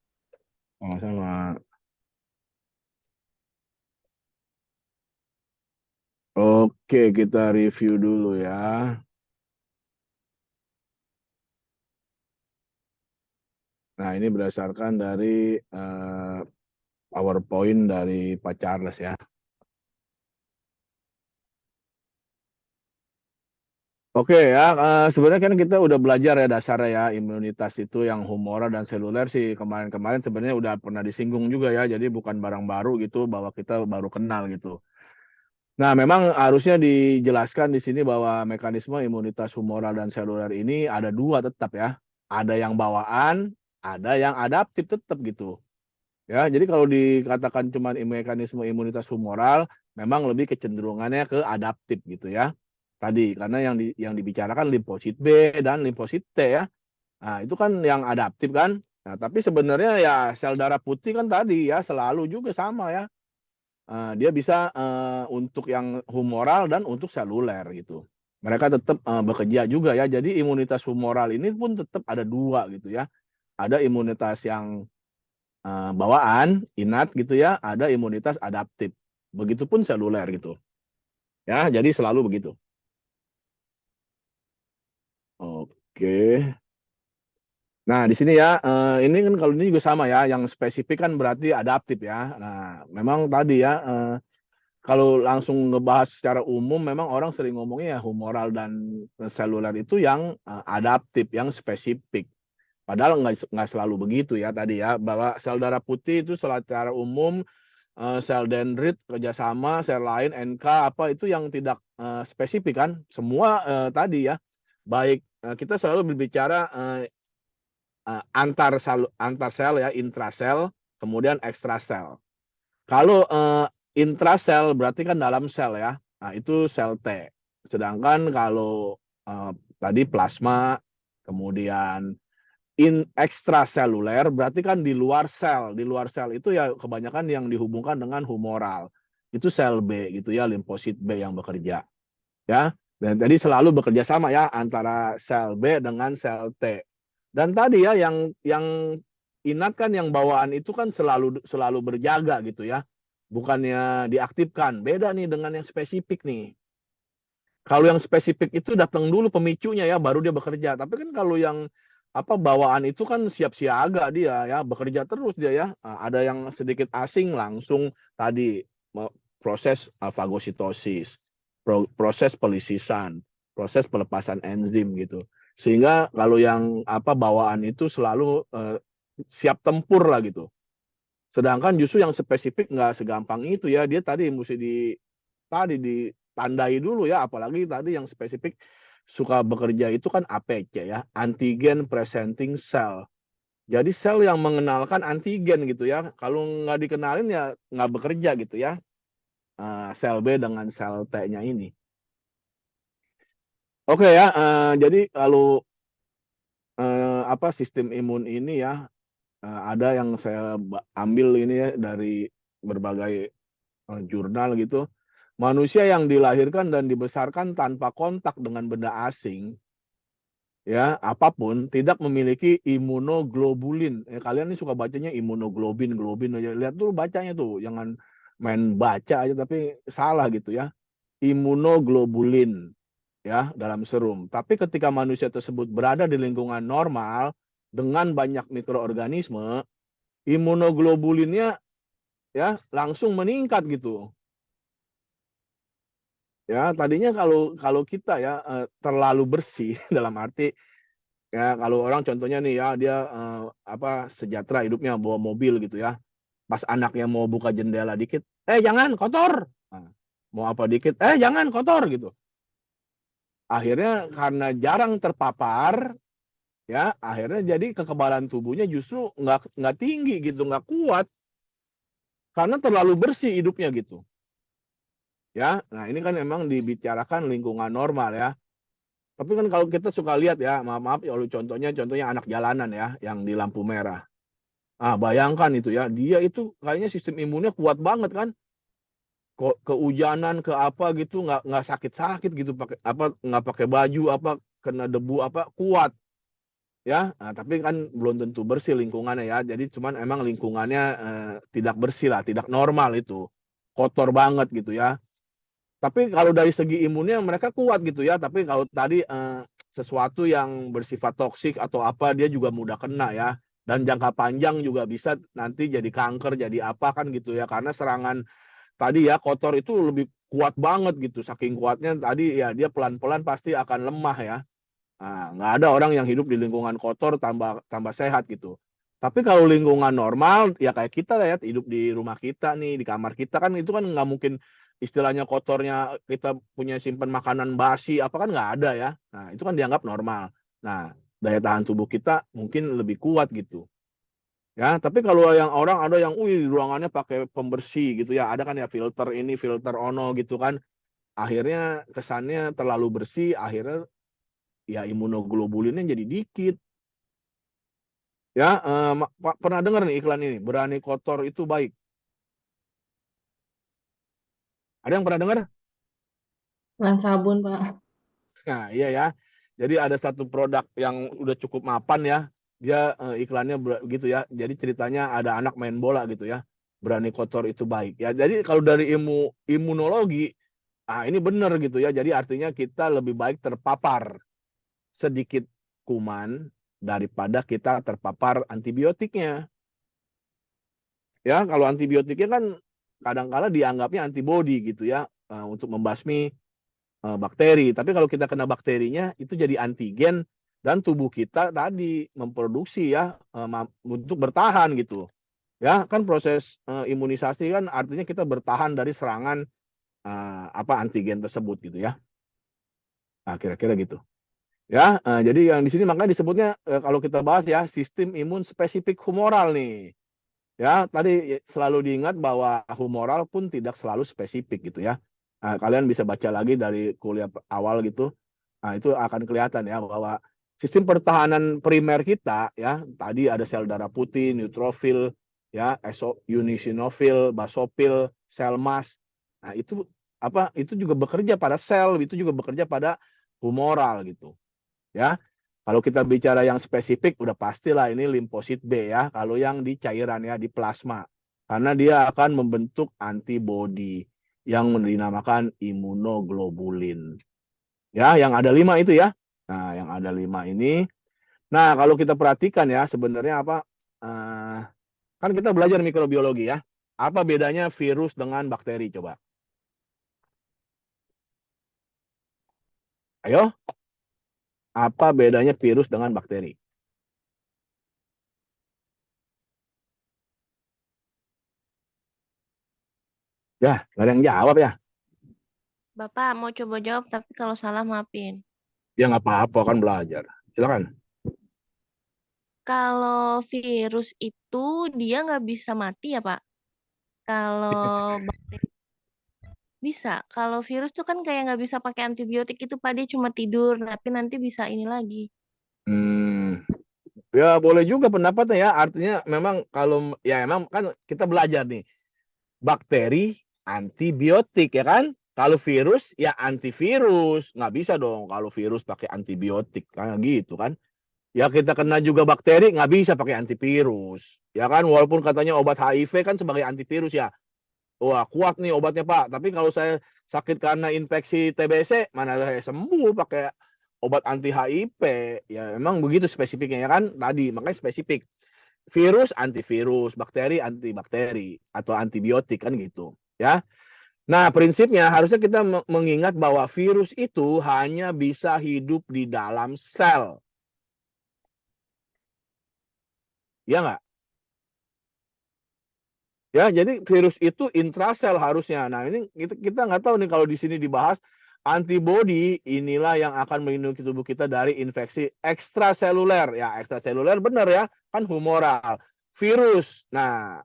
Sama-sama. Oke, kita review dulu ya. Nah, ini berdasarkan dari PowerPoint dari Pak Charles ya. Oke ya, sebenarnya kan kita udah belajar ya dasarnya ya, imunitas itu yang humoral dan seluler sih kemarin-kemarin sebenarnya udah pernah disinggung juga ya, jadi bukan barang baru gitu bahwa kita baru kenal gitu. Nah, memang harusnya dijelaskan di sini bahwa mekanisme imunitas humoral dan seluler ini ada dua tetap ya. Ada yang bawaan, ada yang adaptif tetap gitu. Ya, jadi kalau dikatakan cuma mekanisme imunitas humoral, memang lebih kecenderungannya ke adaptif gitu ya. Tadi karena yang dibicarakan limfosit B dan limfosit T ya. Nah, itu kan yang adaptif kan. Nah, tapi sebenarnya ya sel darah putih kan tadi ya selalu juga sama ya. Dia bisa untuk yang humoral dan untuk seluler gitu. Mereka tetap bekerja juga ya. Jadi imunitas humoral ini pun tetap ada dua gitu ya. Ada imunitas yang bawaan, innat gitu ya. Ada imunitas adaptif. Begitupun seluler gitu. Ya, jadi selalu begitu. Oke. Nah, di sini ya, ini kan kalau ini juga sama ya, yang spesifik kan berarti adaptif ya. Nah, memang tadi ya, kalau langsung ngebahas secara umum, memang orang sering ngomongnya ya humoral dan seluler itu yang adaptif, yang spesifik. Padahal nggak selalu begitu ya tadi ya, bahwa sel darah putih itu secara umum, sel dendrit kerjasama, sel lain, NK, apa itu yang tidak spesifik kan. Semua tadi ya, baik kita selalu berbicara antar sel ya, intrasel, kemudian ekstrasel. Kalau intrasel berarti kan dalam sel ya. Nah, itu sel T. Sedangkan kalau tadi plasma, kemudian ekstraseluler berarti kan di luar sel. Di luar sel itu ya kebanyakan yang dihubungkan dengan humoral. Itu sel B gitu ya, limfosit B yang bekerja. Ya. Dan tadi selalu bekerja sama ya antara sel B dengan sel T. Dan tadi ya yang innat kan yang bawaan itu kan selalu berjaga gitu ya. Bukannya diaktifkan. Beda nih dengan yang spesifik nih. Kalau yang spesifik itu datang dulu pemicunya ya baru dia bekerja. Tapi kan kalau yang bawaan itu kan siap siaga dia ya, bekerja terus dia ya. Nah, ada yang sedikit asing langsung tadi proses fagositosis, proses pelisisan, proses pelepasan enzim gitu. Sehingga kalau yang bawaan itu selalu siap tempur lah gitu. Sedangkan justru yang spesifik nggak segampang itu ya. Dia tadi mesti ditandai dulu ya. Apalagi tadi yang spesifik suka bekerja itu kan APC ya, antigen presenting cell. Jadi sel yang mengenalkan antigen gitu ya. Kalau nggak dikenalin ya nggak bekerja gitu ya. Sel B dengan sel T-nya ini. Oke ya, jadi kalau sistem imun ini ya, ada yang saya ambil ini ya dari berbagai jurnal gitu. Manusia yang dilahirkan dan dibesarkan tanpa kontak dengan benda asing, ya apapun, tidak memiliki imunoglobulin. Kalian ini suka bacanya imunoglobin, globin aja. Lihat dulu bacanya tuh, jangan main baca aja tapi salah gitu ya. Imunoglobulin ya dalam serum. Tapi ketika manusia tersebut berada di lingkungan normal dengan banyak mikroorganisme, imunoglobulinnya ya langsung meningkat gitu. Ya, tadinya kalau kita ya terlalu bersih dalam arti ya kalau orang contohnya nih ya dia sejahtera hidupnya bawa mobil gitu ya. Pas anaknya mau buka jendela dikit, jangan kotor. Nah, mau apa dikit, jangan kotor gitu. Akhirnya karena jarang terpapar, ya akhirnya jadi kekebalan tubuhnya justru nggak tinggi gitu, nggak kuat karena terlalu bersih hidupnya gitu. Ya, nah ini kan memang dibicarakan lingkungan normal ya. Tapi kan kalau kita suka lihat ya, maaf ya, contohnya anak jalanan ya, yang di lampu merah. Bayangkan itu ya, dia itu kayaknya sistem imunnya kuat banget kan. Kok kehujanan ke apa gitu nggak sakit-sakit gitu pakai nggak pakai baju kena debu kuat ya. Nah, tapi kan belum tentu bersih lingkungannya ya. Jadi cuman emang lingkungannya tidak bersih lah, tidak normal itu. Kotor banget gitu ya. Tapi kalau dari segi imunnya mereka kuat gitu ya, tapi kalau tadi sesuatu yang bersifat toksik atau apa dia juga mudah kena ya. Dan jangka panjang juga bisa nanti jadi kanker, jadi apa kan gitu ya. Karena serangan tadi ya kotor itu lebih kuat banget gitu. Saking kuatnya tadi ya dia pelan-pelan pasti akan lemah ya. Nah, nggak ada orang yang hidup di lingkungan kotor tambah sehat gitu. Tapi kalau lingkungan normal ya kayak kita ya hidup di rumah kita nih, di kamar kita kan itu kan nggak mungkin istilahnya kotornya kita punya simpan makanan basi apa kan nggak ada ya. Nah, itu kan dianggap normal. Nah, daya tahan tubuh kita mungkin lebih kuat gitu. Ya, tapi kalau yang orang ada yang di ruangannya pakai pembersih gitu ya, ada kan ya filter ini, filter ono gitu kan. Akhirnya kesannya terlalu bersih, akhirnya ya imunoglobulinnya jadi dikit. Ya, pernah dengar nih iklan ini, berani kotor itu baik. Ada yang pernah dengar? Dengan sabun, Pak. Nah, iya ya. Jadi ada satu produk yang udah cukup mapan ya. Dia iklannya gitu ya. Jadi ceritanya ada anak main bola gitu ya. Berani kotor itu baik. Ya, jadi kalau dari imunologi, ini benar gitu ya. Jadi artinya kita lebih baik terpapar sedikit kuman daripada kita terpapar antibiotiknya. Ya, kalau antibiotiknya kan kadang-kala dianggapnya antibodi gitu ya untuk membasmi bakteri. Tapi kalau kita kena bakterinya itu jadi antigen dan tubuh kita tadi memproduksi ya untuk bertahan gitu. Ya, kan proses imunisasi kan artinya kita bertahan dari serangan antigen tersebut gitu ya. Nah, kira-kira gitu. Ya, jadi yang di sini makanya disebutnya kalau kita bahas ya sistem imun spesifik humoral nih. Ya, tadi selalu diingat bahwa humoral pun tidak selalu spesifik gitu ya. Nah, kalian bisa baca lagi dari kuliah awal gitu. Nah, itu akan kelihatan ya bahwa sistem pertahanan primer kita ya, tadi ada sel darah putih, neutrofil, ya, eosinofil, basofil, sel mas. Nah, itu itu juga bekerja pada sel, itu juga bekerja pada humoral gitu. Ya. Kalau kita bicara yang spesifik, udah pastilah ini limfosit B ya. Kalau yang di cairan ya, di plasma. Karena dia akan membentuk antibodi yang dinamakan imunoglobulin. Ya, yang ada 5 itu ya. Nah, yang ada 5 ini. Nah, kalau kita perhatikan ya, sebenarnya kan kita belajar mikrobiologi ya. Apa bedanya virus dengan bakteri coba? Ayo, apa bedanya virus dengan bakteri? Ya, nggak ada yang jawab ya. Bapak mau coba jawab, tapi kalau salah maafin. Ya nggak apa-apa kan belajar. Silakan. Kalau virus itu dia nggak bisa mati ya, Pak? Kalau bakteri bisa. Kalau virus tuh kan kayak nggak bisa pakai antibiotik itu, Pak. Dia cuma tidur, tapi nanti bisa ini lagi. Ya boleh juga pendapatnya ya. Artinya memang kalau ya memang kan kita belajar nih. Bakteri antibiotik ya kan? Kalau virus ya antivirus. Nggak bisa dong kalau virus pakai antibiotik kayak gitu kan. Ya kita kena juga bakteri nggak bisa pakai antivirus. Ya kan walaupun katanya obat HIV kan sebagai antivirus ya. Wah kuat nih obatnya Pak. Tapi kalau saya sakit karena infeksi TBC mana saya sembuh pakai obat anti HIV. Ya memang begitu spesifiknya ya kan tadi makanya spesifik. Virus antivirus, bakteri antibakteri atau antibiotik kan gitu ya. Nah, prinsipnya harusnya kita mengingat bahwa virus itu hanya bisa hidup di dalam sel. Ya nggak? Ya, jadi virus itu intrasel harusnya. Nah, ini kita nggak tahu nih kalau di sini dibahas antibodi inilah yang akan melindungi tubuh kita dari infeksi ekstraseluler. Ya, ekstraseluler benar ya, kan humoral. Virus. Nah,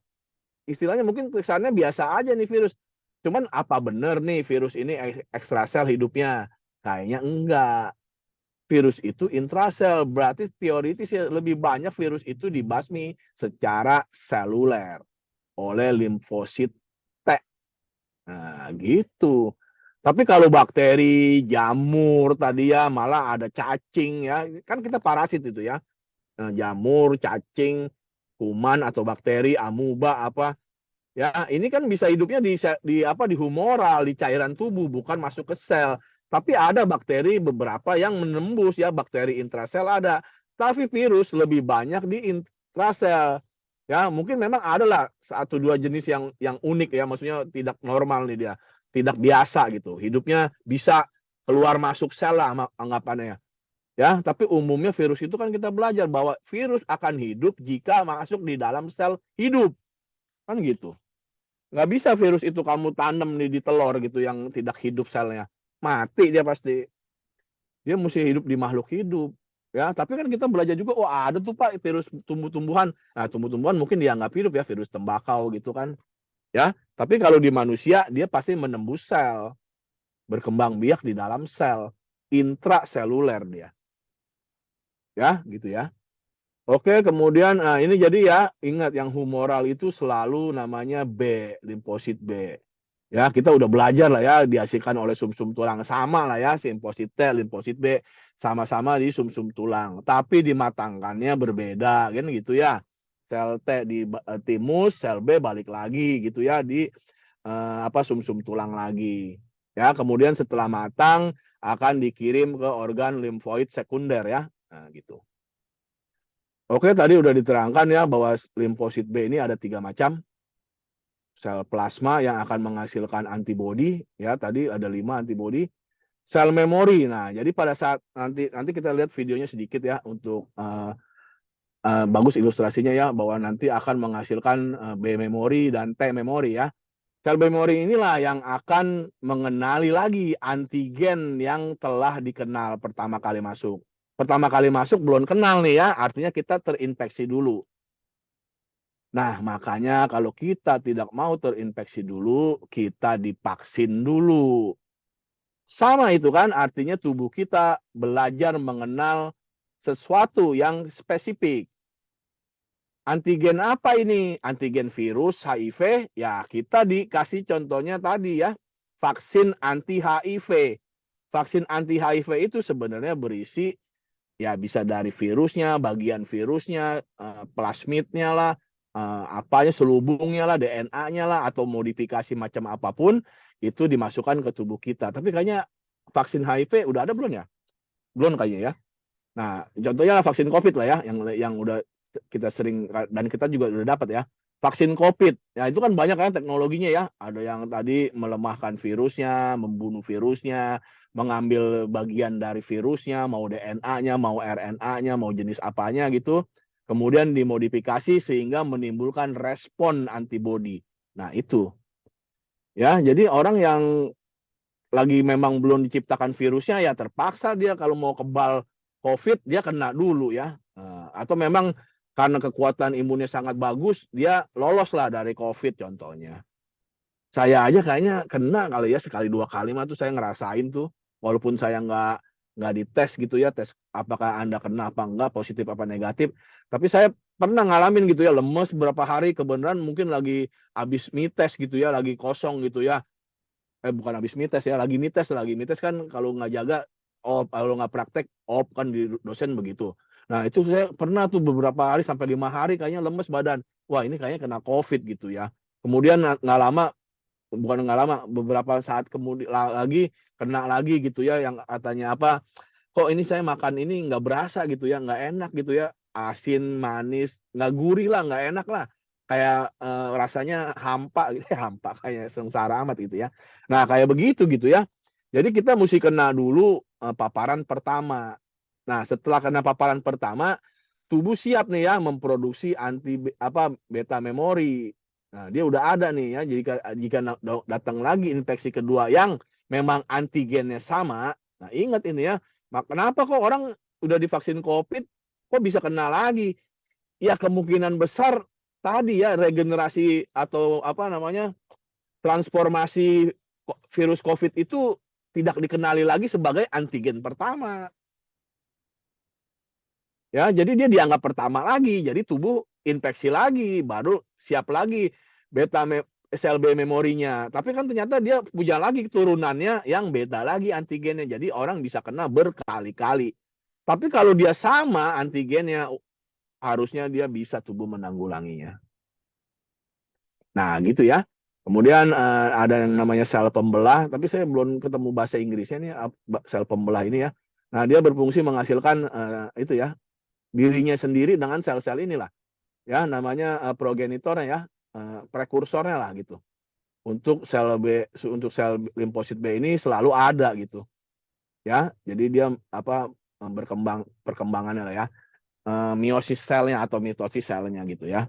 istilahnya mungkin kesannya biasa aja nih virus. Cuman apa benar nih virus ini ekstrasel hidupnya? Kayaknya enggak. Virus itu intrasel, berarti teoritis ya lebih banyak virus itu dibasmi secara seluler oleh limfosit T. Nah, gitu. Tapi kalau bakteri, jamur tadi ya, malah ada cacing ya. Kan kita parasit itu ya. Nah, jamur, cacing, kuman atau bakteri, amuba apa. Ya, ini kan bisa hidupnya di humoral, di cairan tubuh, bukan masuk ke sel. Tapi ada bakteri beberapa yang menembus ya, bakteri intrasel ada. Tapi virus lebih banyak di intrasel. Ya, mungkin memang ada lah 1-2 jenis yang unik ya, maksudnya tidak normal nih dia, tidak biasa gitu. Hidupnya bisa keluar masuk sel lah anggapannya. Ya, tapi umumnya virus itu kan kita belajar bahwa virus akan hidup jika masuk di dalam sel hidup. Kan gitu. Nggak bisa virus itu kamu tanam nih di telur gitu yang tidak hidup selnya. Mati dia pasti. Dia mesti hidup di makhluk hidup. Ya, tapi kan kita belajar juga, oh ada tuh Pak virus tumbuh-tumbuhan. Nah, tumbuh-tumbuhan mungkin dianggap hidup ya, virus tembakau gitu kan. Ya, tapi kalau di manusia dia pasti menembus sel, berkembang biak di dalam sel, intraseluler dia. Ya, gitu ya. Oke, kemudian ini jadi ya, ingat yang humoral itu selalu namanya B, limfosit B. Ya, kita udah belajar lah ya, dihasilkan oleh sumsum tulang sama lah ya, limfosit T, limfosit B, sama-sama di sumsum tulang. Tapi dimatangkannya berbeda, kan gitu ya. Sel T di timus, sel B balik lagi gitu ya di sumsum tulang lagi. Ya, kemudian setelah matang akan dikirim ke organ limfoid sekunder ya. Nah, gitu. Oke, tadi udah diterangkan ya bahwa limfosit B ini ada 3 macam. Sel plasma yang akan menghasilkan antibodi, ya tadi ada 5 antibodi. Sel memori. Nah, jadi pada saat nanti kita lihat videonya sedikit ya untuk bagus ilustrasinya ya bahwa nanti akan menghasilkan B memori dan T memori ya. Sel memori inilah yang akan mengenali lagi antigen yang telah dikenal pertama kali masuk. Pertama kali masuk belum kenal nih ya, artinya kita terinfeksi dulu. Nah, makanya kalau kita tidak mau terinfeksi dulu, kita divaksin dulu. Sama itu kan, artinya tubuh kita belajar mengenal sesuatu yang spesifik. Antigen apa ini? Antigen virus, HIV, ya kita dikasih contohnya tadi ya, vaksin anti-HIV. Vaksin anti-HIV itu sebenarnya berisi, ya bisa dari virusnya, bagian virusnya, plasmidnya lah, apanya selubungnya lah, DNA-nya lah, atau modifikasi macam apapun, itu dimasukkan ke tubuh kita. Tapi kayaknya vaksin HIV udah ada belum ya? Belum kayaknya ya. Nah, contohnya vaksin COVID lah ya, yang udah kita sering, dan kita juga udah dapat ya. Vaksin COVID, ya itu kan banyak kan teknologinya ya. Ada yang tadi melemahkan virusnya, membunuh virusnya, mengambil bagian dari virusnya, mau DNA-nya, mau RNA-nya, mau jenis apanya gitu. Kemudian dimodifikasi sehingga menimbulkan respon antibodi. Nah, itu. Ya, jadi orang yang lagi memang belum diciptakan virusnya ya terpaksa dia kalau mau kebal COVID dia kena dulu ya. Atau memang karena kekuatan imunnya sangat bagus dia lolos lah dari COVID contohnya. Saya aja kayaknya kena kali ya sekali 2 kali mah tuh saya ngerasain tuh. Walaupun saya nggak dites gitu ya, tes apakah Anda kena apa enggak, positif apa negatif. Tapi saya pernah ngalamin gitu ya, lemes beberapa hari kebenaran mungkin lagi habis mites gitu ya, lagi kosong gitu ya. Bukan habis mites ya, lagi mites kan kalau nggak jaga, kalau nggak praktek, kan di dosen begitu. Nah itu saya pernah tuh beberapa hari sampai 5 hari kayaknya lemes badan. Wah ini kayaknya kena COVID gitu ya. Kemudian nggak lama, bukan nggak lama, beberapa saat kemudian lagi kena lagi gitu ya, yang katanya apa, kok ini saya makan ini nggak berasa gitu ya, nggak enak gitu ya, asin, manis, nggak gurih lah, nggak enak lah. kayak rasanya hampa gitu ya, hampa kayak sengsara amat gitu ya. Nah, kayak begitu gitu ya. Jadi kita mesti kena dulu paparan pertama. Nah, setelah kena paparan pertama, tubuh siap nih ya memproduksi beta memori. Nah, dia udah ada nih ya. Jadi jika datang lagi infeksi kedua yang memang antigennya sama, nah ingat ini ya, kenapa kok orang udah divaksin COVID kok bisa kena lagi? Ya kemungkinan besar tadi ya regenerasi atau transformasi virus COVID itu tidak dikenali lagi sebagai antigen pertama. Ya, jadi dia dianggap pertama lagi, jadi tubuh infeksi lagi, baru siap lagi sel B memorinya. Tapi kan ternyata dia punya lagi turunannya yang beda lagi antigennya, jadi orang bisa kena berkali-kali. Tapi kalau dia sama antigennya, harusnya dia bisa tubuh menanggulanginya. Nah, gitu ya. Kemudian ada yang namanya sel pembelah, tapi saya belum ketemu bahasa Inggrisnya nih, sel pembelah ini ya. Nah, dia berfungsi menghasilkan itu ya, dirinya sendiri dengan sel-sel inilah ya, namanya progenitornya ya, prekursornya lah gitu. Untuk sel B, untuk sel limfosit B ini selalu ada gitu ya. Jadi dia perkembangannya lah ya, meiosis selnya atau mitosis selnya gitu ya.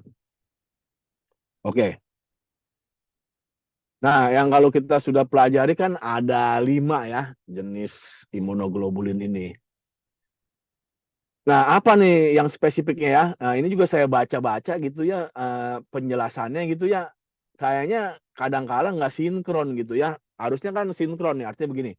Oke. Nah, yang kalau kita sudah pelajari kan ada 5 ya jenis imunoglobulin ini. Nah, apa nih yang spesifiknya ya? Nah, ini juga saya baca-baca gitu ya, penjelasannya gitu ya, kayaknya kadang-kala nggak sinkron gitu ya. Harusnya kan sinkron nih, artinya begini,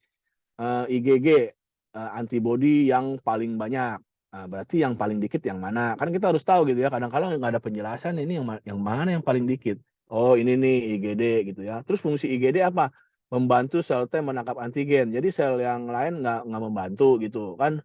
IgG, antibody yang paling banyak. Nah, berarti yang paling dikit yang mana? Kan kita harus tahu gitu ya, kadang-kala nggak ada penjelasan ini yang mana yang paling dikit. Oh, ini nih IgD gitu ya. Terus fungsi IgD apa? Membantu sel T menangkap antigen. Jadi sel yang lain nggak membantu gitu kan.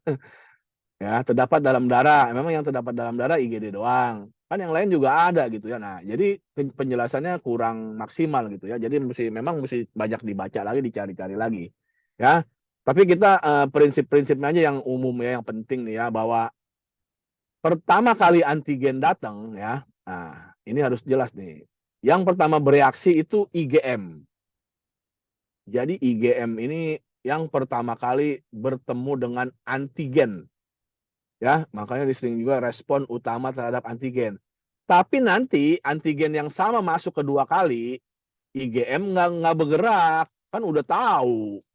Ya, terdapat dalam darah. Memang yang terdapat dalam darah IgD doang. Kan yang lain juga ada gitu ya. Nah, jadi penjelasannya kurang maksimal gitu ya. Jadi memang mesti banyak dibaca lagi, dicari-cari lagi. Ya. Tapi kita prinsip-prinsipnya aja yang umum ya, yang penting nih ya, bahwa pertama kali antigen datang ya. Nah, ini harus jelas nih. Yang pertama bereaksi itu IgM. Jadi IgM ini yang pertama kali bertemu dengan antigen. Ya, makanya disering juga respon utama terhadap antigen. Tapi nanti antigen yang sama masuk kedua kali, IgM nggak bergerak, kan udah tahu.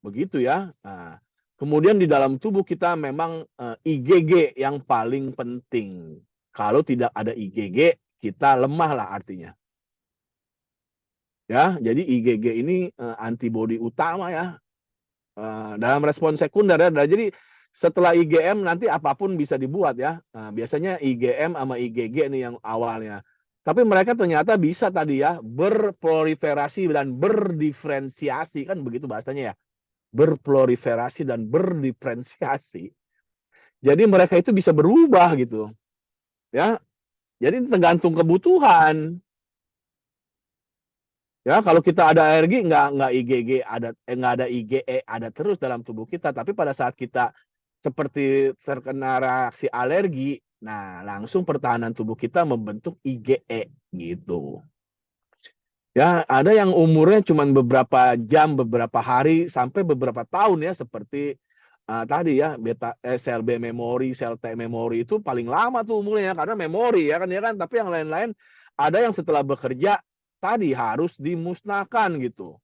Begitu ya. Nah, kemudian di dalam tubuh kita memang IgG yang paling penting. Kalau tidak ada IgG, kita lemah lah artinya. Ya, jadi IgG ini antibodi utama ya. Dalam respon sekunder ya. Jadi setelah IgM nanti apapun bisa dibuat ya. Nah, biasanya IgM sama IgG nih yang awalnya. Tapi mereka ternyata bisa tadi ya berproliferasi dan berdiferensiasi, kan begitu bahasanya ya. Berproliferasi dan berdiferensiasi. Jadi mereka itu bisa berubah gitu. Ya. Jadi tergantung kebutuhan. Ya, kalau kita ada alergi nggak IgG ada nggak ada IgE ada terus dalam tubuh kita, tapi pada saat kita seperti terkena reaksi alergi, nah langsung pertahanan tubuh kita membentuk IgE gitu. Ya, ada yang umurnya cuma beberapa jam, beberapa hari sampai beberapa tahun ya, seperti tadi ya sel B memori, sel T memori itu paling lama tuh umurnya karena memori ya kan, tapi yang lain-lain ada yang setelah bekerja tadi harus dimusnahkan gitu.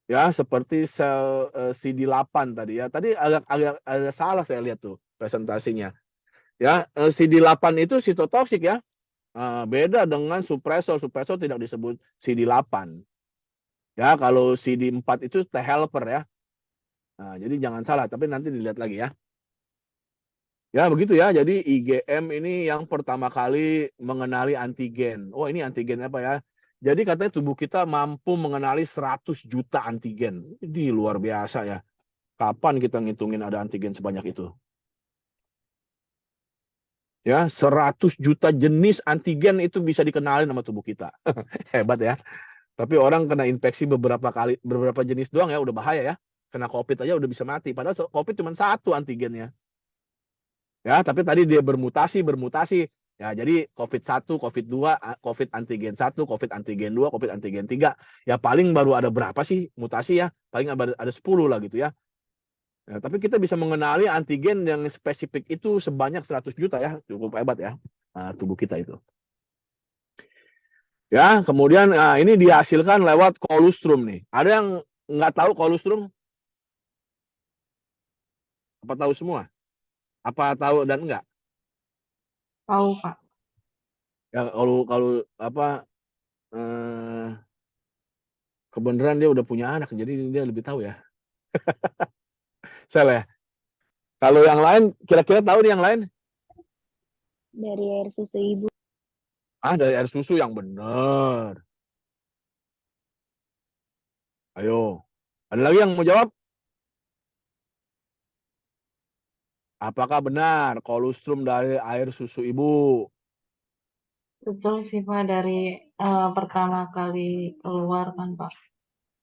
Ya, seperti sel CD8 tadi ya. Tadi agak ada salah saya lihat tuh presentasinya. Ya, CD8 itu sitotoksik ya. Beda dengan supresor. Supresor tidak disebut CD8. Ya, kalau CD4 itu T helper ya. Nah, jadi jangan salah, tapi nanti dilihat lagi ya. Ya, begitu ya. Jadi IgM ini yang pertama kali mengenali antigen. Oh, ini antigen apa ya? Jadi katanya tubuh kita mampu mengenali 100 juta antigen. Ini luar biasa ya. Kapan kita ngitungin ada antigen sebanyak itu? Ya, 100 juta jenis antigen itu bisa dikenalin sama tubuh kita. Hebat ya. Tapi orang kena infeksi beberapa jenis doang ya udah bahaya ya. Kena COVID aja udah bisa mati. Padahal COVID cuma 1 antigennya. Ya, tapi tadi dia bermutasi. Ya, jadi COVID-1, COVID-2, COVID antigen 1, COVID antigen 2, COVID antigen 3. Ya paling baru ada berapa sih mutasi ya? Paling ada 10 lah gitu ya. Ya, tapi kita bisa mengenali antigen yang spesifik itu sebanyak 100 juta ya. Cukup hebat ya tubuh kita itu. Ya, kemudian ini dihasilkan lewat kolostrum nih. Ada yang nggak tahu kolostrum? Apa tahu semua? Apa tahu dan enggak? Tahu, Pak. Ya, kalau apa kebenaran dia udah punya anak, jadi dia lebih tahu ya. Sel ya. Kalau yang lain, kira-kira tahu nih yang lain? Dari air susu ibu. Dari air susu yang benar. Ayo. Ada lagi yang mau jawab? Apakah benar kolostrum dari air susu ibu? Betul sih, Pak, dari pertama kali keluar kan, Pak.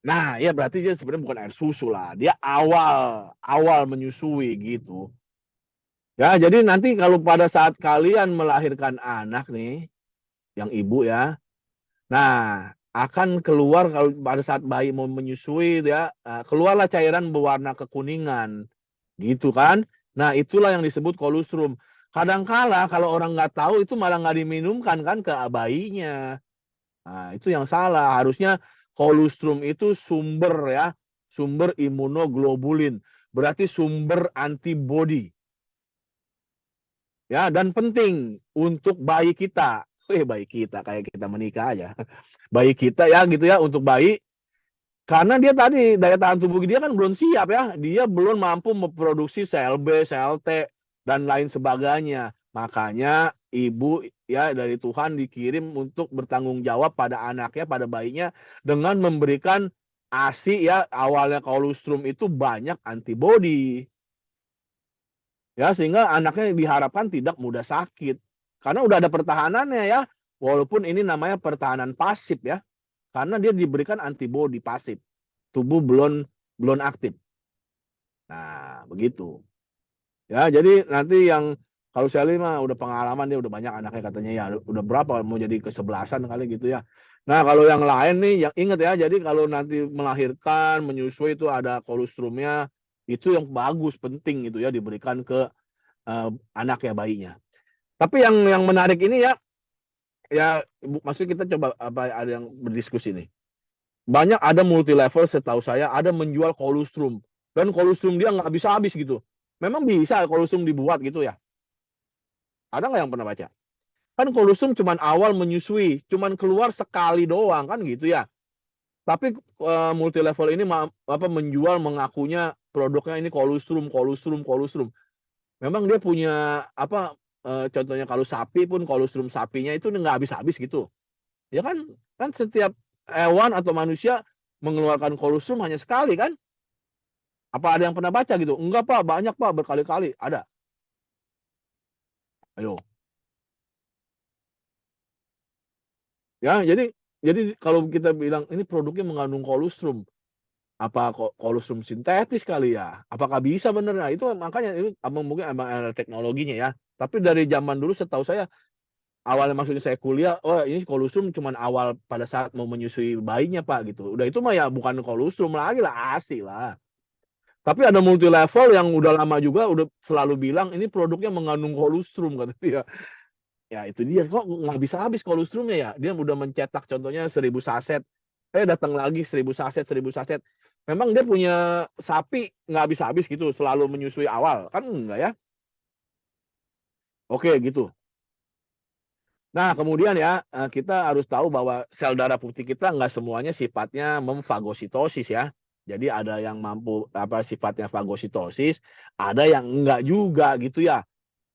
Nah, ya berarti dia sebenarnya bukan air susu lah. Dia awal menyusui gitu. Ya, jadi nanti kalau pada saat kalian melahirkan anak nih, yang ibu ya, nah akan keluar kalau pada saat bayi mau menyusui ya, keluarlah cairan berwarna kekuningan, gitu kan? Nah itulah yang disebut kolostrum. Kadangkala kalau orang nggak tahu itu malah nggak diminumkan kan ke bayinya. Nah itu yang salah. Harusnya kolostrum itu sumber ya, sumber imunoglobulin. Berarti sumber antibodi. Ya, dan penting untuk bayi kita. Bayi kita kayak kita menikah aja. Bayi kita ya gitu ya, untuk bayi, karena dia tadi daya tahan tubuh dia kan belum siap ya. Dia belum mampu memproduksi sel B, sel T dan lain sebagainya. Makanya ibu ya dari Tuhan dikirim untuk bertanggung jawab pada anaknya, pada bayinya dengan memberikan ASI ya, awalnya kolostrum itu banyak antibodi. Ya, sehingga anaknya diharapkan tidak mudah sakit. Karena udah ada pertahanannya ya. Walaupun ini namanya pertahanan pasif ya. Karena dia diberikan antibodi pasif. Tubuh belum aktif. Nah, begitu. Ya, jadi nanti yang kalau Sally mah udah pengalaman, dia udah banyak anaknya katanya ya. Udah berapa mau jadi ke-11-an kali gitu ya. Nah, kalau yang lain nih yang ingat ya, jadi kalau nanti melahirkan, menyusui itu ada kolostrumnya, itu yang bagus, penting itu ya diberikan ke anak ya, bayinya. Tapi yang menarik ini ya maksud kita coba ada yang berdiskusi nih. Banyak ada multi level setahu saya ada menjual kolostrum dan kolostrum dia nggak bisa habis gitu. Memang bisa kolostrum dibuat gitu ya? Ada nggak yang pernah baca? Kan kolostrum cuman awal menyusui, cuman keluar sekali doang kan gitu ya. Tapi multi level ini menjual, mengakunya produknya ini kolostrum. Memang dia punya contohnya kalau sapi pun kolostrum sapinya itu nggak habis-habis gitu. Ya kan setiap hewan atau manusia mengeluarkan kolostrum hanya sekali kan? Apa ada yang pernah baca gitu? Enggak Pak, banyak Pak, berkali-kali. Ada. Ayo. Ya, jadi kalau kita bilang ini produknya mengandung kolostrum, apa kolostrum sintetis kali ya? Apakah bisa bener? Nah, itu makanya itu mungkin emang ada teknologinya ya. Tapi dari zaman dulu setahu saya awalnya maksudnya saya kuliah, oh ini kolostrum cuman awal pada saat mau menyusui bayinya Pak gitu. Udah itu mah ya bukan kolostrum lagi lah, ASI lah. Tapi ada multi level yang udah lama juga udah selalu bilang ini produknya mengandung kolostrum kata dia. Ya itu dia, kok nggak bisa habis kolostrumnya ya. Dia udah mencetak contohnya 1000 saset. Datang lagi 1000 saset, 1000 saset. Memang dia punya sapi nggak habis-habis gitu, selalu menyusui awal. Kan enggak ya? Oke gitu. Nah, kemudian ya, kita harus tahu bahwa sel darah putih kita nggak semuanya sifatnya memfagositosis ya. Jadi ada yang mampu sifatnya fagositosis, ada yang enggak juga gitu ya.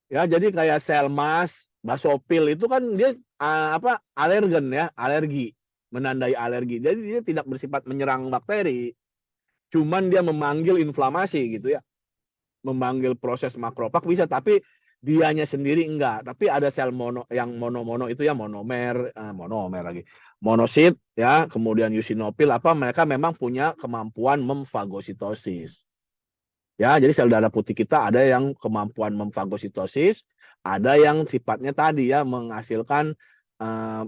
Ya, jadi kayak sel mas, basofil itu kan dia alergen ya, alergi, menandai alergi. Jadi dia tidak bersifat menyerang bakteri, cuman dia memanggil inflamasi gitu ya. Memanggil proses makrofag bisa, tapi dianya sendiri enggak. Tapi ada sel yang mono itu ya monomer lagi. Monosit ya, kemudian eosinofil mereka memang punya kemampuan memfagositosis. Ya, jadi sel darah putih kita ada yang kemampuan memfagositosis, ada yang sifatnya tadi ya menghasilkan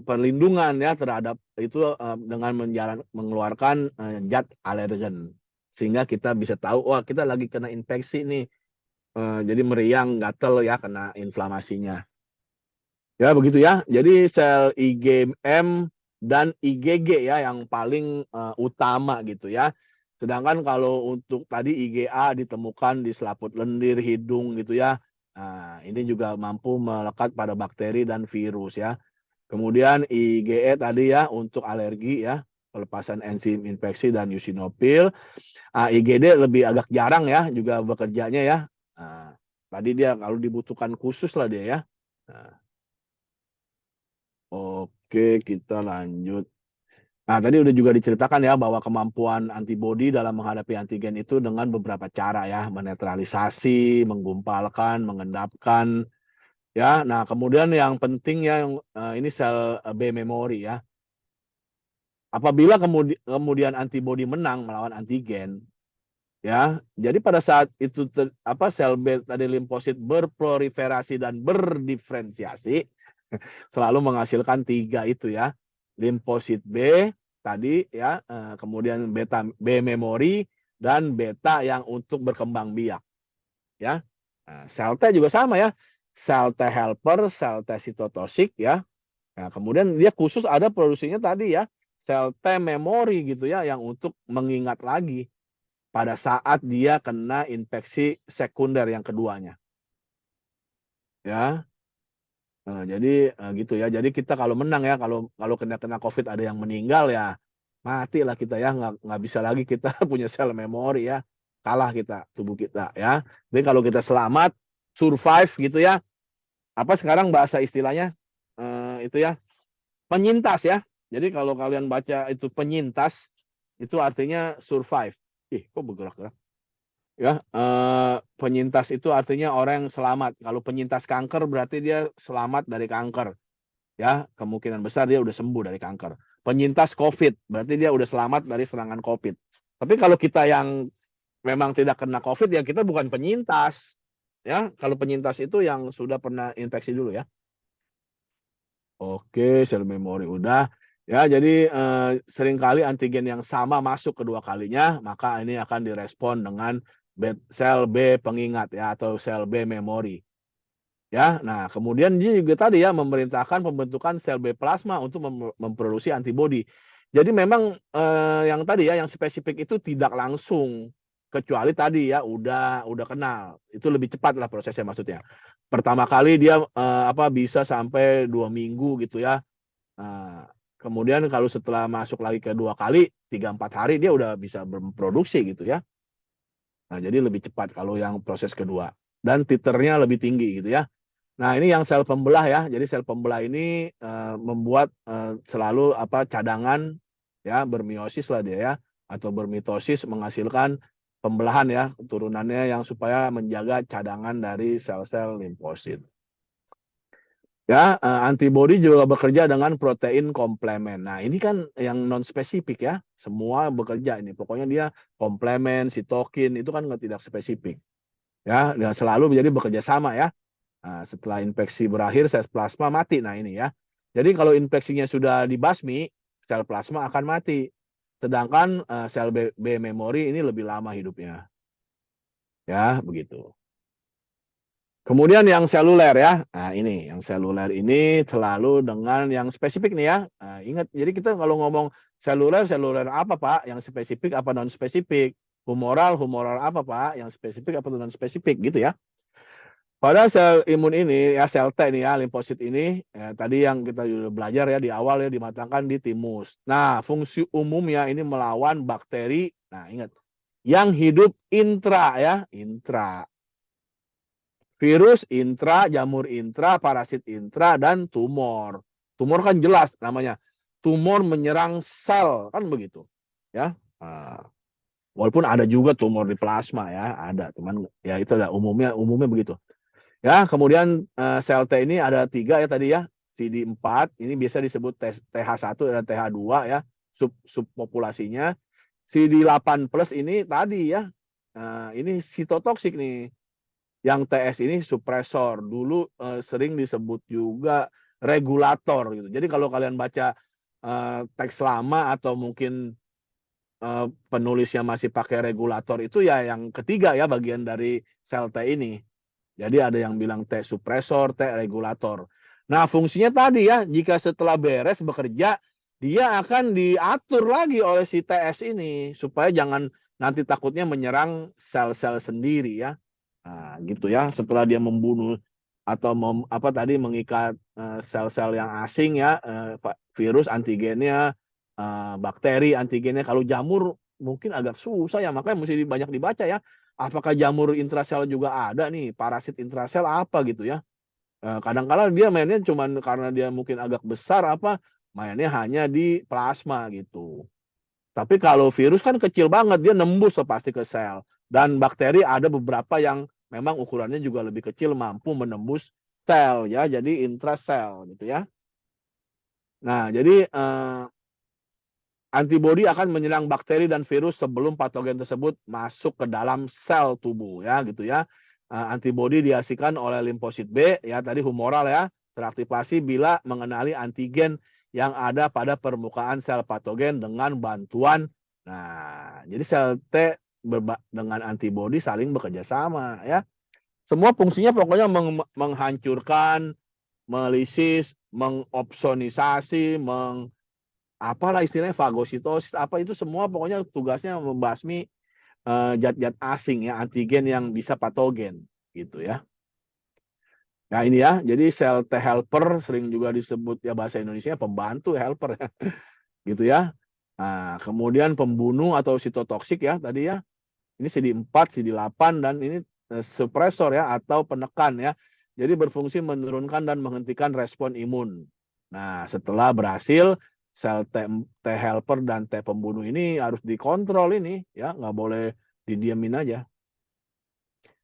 perlindungan ya terhadap itu dengan mengeluarkan zat alergen. Sehingga kita bisa tahu, wah kita lagi kena infeksi nih. Jadi meriang, gatel ya kena inflamasinya. Ya begitu ya. Jadi sel IgM dan IgG ya yang paling utama gitu ya. Sedangkan kalau untuk tadi IgA ditemukan di selaput lendir, hidung gitu ya. Nah, ini juga mampu melekat pada bakteri dan virus ya. Kemudian IgE tadi ya untuk alergi ya, pelepasan enzim infeksi dan eosinofil. IgD lebih agak jarang ya juga bekerjanya ya. Nah, tadi dia kalau dibutuhkan khusus lah dia ya. Nah, oke, kita lanjut. Nah, tadi udah juga diceritakan ya bahwa kemampuan antibodi dalam menghadapi antigen itu dengan beberapa cara ya, menetralisasi, menggumpalkan, mengendapkan ya. Nah, kemudian yang penting ya ini sel B memori ya. Apabila kemudian antibodi menang melawan antigen ya, jadi pada saat itu sel B tadi limfosit berproliferasi dan berdiferensiasi selalu menghasilkan 3 itu ya. Limfosit B tadi ya, kemudian beta B memori dan beta yang untuk berkembang biak ya. Sel T juga sama ya. Sel T helper, sel T sitotosik ya. Nah, kemudian dia khusus ada produksinya tadi ya, sel T memori gitu ya yang untuk mengingat lagi pada saat dia kena infeksi sekunder yang keduanya. Ya. Jadi gitu ya. Jadi kita kalau menang ya, kalau kena COVID ada yang meninggal ya, matilah kita ya, nggak bisa lagi kita punya sel memori ya, kalah kita tubuh kita ya. Tapi kalau kita selamat, survive gitu ya, apa sekarang bahasa istilahnya itu ya, penyintas ya. Jadi kalau kalian baca itu penyintas, itu artinya survive. Kok bergerak-gerak? Ya, penyintas itu artinya orang yang selamat. Kalau penyintas kanker berarti dia selamat dari kanker. Ya, kemungkinan besar dia udah sembuh dari kanker. Penyintas COVID, berarti dia udah selamat dari serangan COVID. Tapi kalau kita yang memang tidak kena COVID, ya kita bukan penyintas. Ya, kalau penyintas itu yang sudah pernah infeksi dulu ya. Oke, sel memori udah. Ya, jadi seringkali antigen yang sama masuk kedua kalinya, maka ini akan direspon dengan sel B pengingat ya atau sel B memori. Ya, nah kemudian dia juga tadi ya memerintahkan pembentukan sel B plasma untuk memproduksi antibodi. Jadi memang yang tadi ya yang spesifik itu tidak langsung kecuali tadi ya udah kenal. Itu lebih cepat lah prosesnya maksudnya. Pertama kali dia bisa sampai 2 minggu gitu ya. Kemudian kalau setelah masuk lagi ke 2 kali, 3-4 hari dia udah bisa berproduksi gitu ya. Nah, jadi lebih cepat kalau yang proses kedua dan titernya lebih tinggi gitu ya. Nah, ini yang sel pembelah ya. Jadi sel pembelah ini membuat selalu cadangan ya, bermeiosis lah dia ya atau bermitosis menghasilkan pembelahan ya, turunannya yang supaya menjaga cadangan dari sel-sel limfosit. Ya, antibodi juga bekerja dengan protein komplemen. Nah, ini kan yang non spesifik ya. Semua bekerja ini. Pokoknya dia komplemen, sitokin itu kan tidak spesifik. Ya, dan selalu menjadi bekerja sama ya. Nah, setelah infeksi berakhir, sel plasma mati. Nah, ini ya. Jadi kalau infeksinya sudah dibasmi, sel plasma akan mati. Sedangkan sel B memori ini lebih lama hidupnya. Ya, begitu. Kemudian yang seluler ya. Nah, ini yang seluler ini selalu dengan yang spesifik nih ya. Nah, ingat, jadi kita kalau ngomong seluler apa Pak? Yang spesifik apa non spesifik? Humoral apa Pak? Yang spesifik apa non spesifik gitu ya. Pada sel imun ini ya sel T ini ya limfosit ini ya, tadi yang kita sudah belajar ya di awal ya dimatangkan di timus. Nah, fungsi umumnya ini melawan bakteri. Nah, ingat yang hidup intra ya, intra. Virus intra, jamur intra, parasit intra dan tumor. Tumor kan jelas namanya. Tumor menyerang sel kan begitu. Ya. Nah, walaupun ada juga tumor di plasma ya, ada, cuman ya itu lah umumnya begitu. Ya, kemudian sel T ini ada 3 ya tadi ya. CD4 ini biasa disebut TH1 dan TH2 ya, subpopulasinya. CD8+ ini tadi ya, ini sitotoksik nih. Yang TS ini supresor. Dulu sering disebut juga regulator gitu. Jadi kalau kalian baca teks lama atau mungkin penulisnya masih pakai regulator itu ya yang ketiga ya bagian dari sel T ini. Jadi ada yang bilang T supresor, T regulator. Nah, fungsinya tadi ya, jika setelah beres bekerja, dia akan diatur lagi oleh si TS ini supaya jangan nanti takutnya menyerang sel-sel sendiri ya. Nah, gitu ya. Setelah dia membunuh atau mengikat sel-sel yang asing ya, virus antigennya, bakteri antigennya. Kalau jamur mungkin agak susah ya, makanya mesti banyak dibaca ya. Apakah jamur intrasel juga ada nih, parasit intrasel apa gitu ya. Kadang-kadang dia mainnya cuman karena dia mungkin agak besar mainnya hanya di plasma gitu. Tapi kalau virus kan kecil banget, dia nembus pasti ke sel. Dan bakteri ada beberapa yang memang ukurannya juga lebih kecil, mampu menembus sel ya, jadi intrasel gitu ya. Nah, jadi antibodi akan menyerang bakteri dan virus sebelum patogen tersebut masuk ke dalam sel tubuh ya gitu ya. Antibodi dihasilkan oleh limfosit B ya tadi humoral ya, teraktivasi bila mengenali antigen yang ada pada permukaan sel patogen dengan bantuan. Nah, jadi sel T dengan antibodi saling bekerja sama ya. Semua fungsinya pokoknya menghancurkan, melisis, mengopsonisasi, apalah istilahnya fagositosis itu semua pokoknya tugasnya membasmi zat-zat asing ya, antigen yang bisa patogen gitu ya. Nah ini ya, jadi sel T helper sering juga disebut ya bahasa Indonesia pembantu helper ya, gitu ya. Nah, kemudian pembunuh atau sitotoksik ya tadi ya. Ini CD4, CD8 dan ini supresor ya atau penekan ya. Jadi berfungsi menurunkan dan menghentikan respon imun. Nah, setelah berhasil sel T helper dan T pembunuh ini harus dikontrol ini ya, nggak boleh didiamin aja.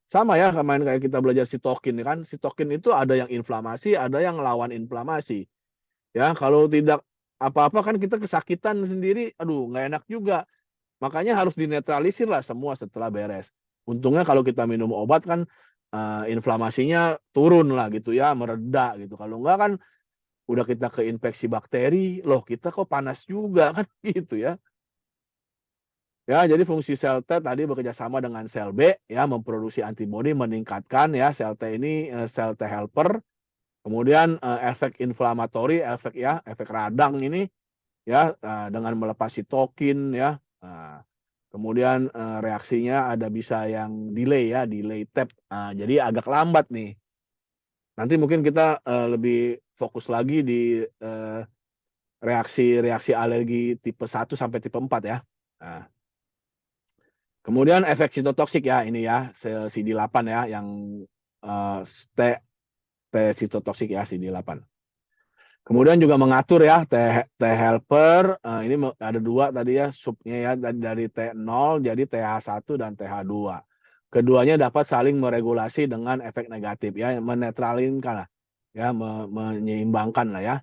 Sama ya kemarin kayak kita belajar sitokin kan, sitokin itu ada yang inflamasi, ada yang lawan inflamasi. Ya, kalau tidak apa-apa kan kita kesakitan sendiri, aduh nggak enak juga. Makanya harus dinetralisir lah semua setelah beres. Untungnya kalau kita minum obat kan inflamasinya turun lah gitu ya, mereda gitu. Kalau enggak kan udah kita keinfeksi bakteri, loh kita kok panas juga kan gitu ya. Ya, jadi fungsi sel T tadi bekerja sama dengan sel B ya memproduksi antibodi meningkatkan ya sel T ini sel T helper. Kemudian efek inflamatori, efek radang ini ya dengan melepas sitokin ya. Kemudian reaksinya ada bisa yang delay ya, delay tap. Jadi agak lambat nih. Nanti mungkin kita lebih fokus lagi di reaksi alergi tipe 1 sampai tipe 4 ya. Nah, kemudian efek sitotoksik ya ini ya, sel CD8 ya yang T sitotoksik ya CD8. Kemudian juga mengatur ya T helper, ini ada 2 tadi ya subnya ya dari T0 jadi TH1 dan TH2. Keduanya dapat saling meregulasi dengan efek negatif ya, menetralkan lah ya, menyeimbangkan lah ya.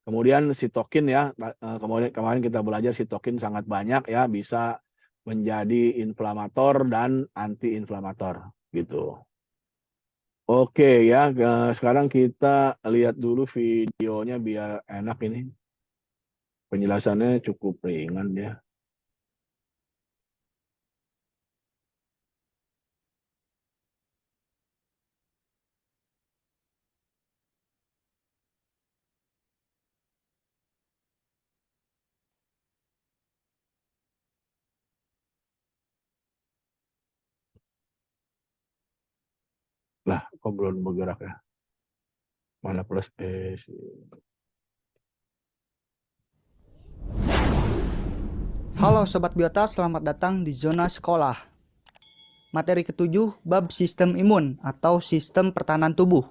Kemudian sitokin ya, kemarin kita belajar sitokin sangat banyak ya, bisa menjadi inflamator dan anti-inflamator gitu. Oke ya, sekarang kita lihat dulu videonya biar enak ini. Penjelasannya cukup ringan ya. Lah, kok belum bergerak ya? Mana plus S? Halo Sobat Biota, selamat datang di Zona Sekolah. Materi ke-7, bab sistem imun atau sistem pertahanan tubuh.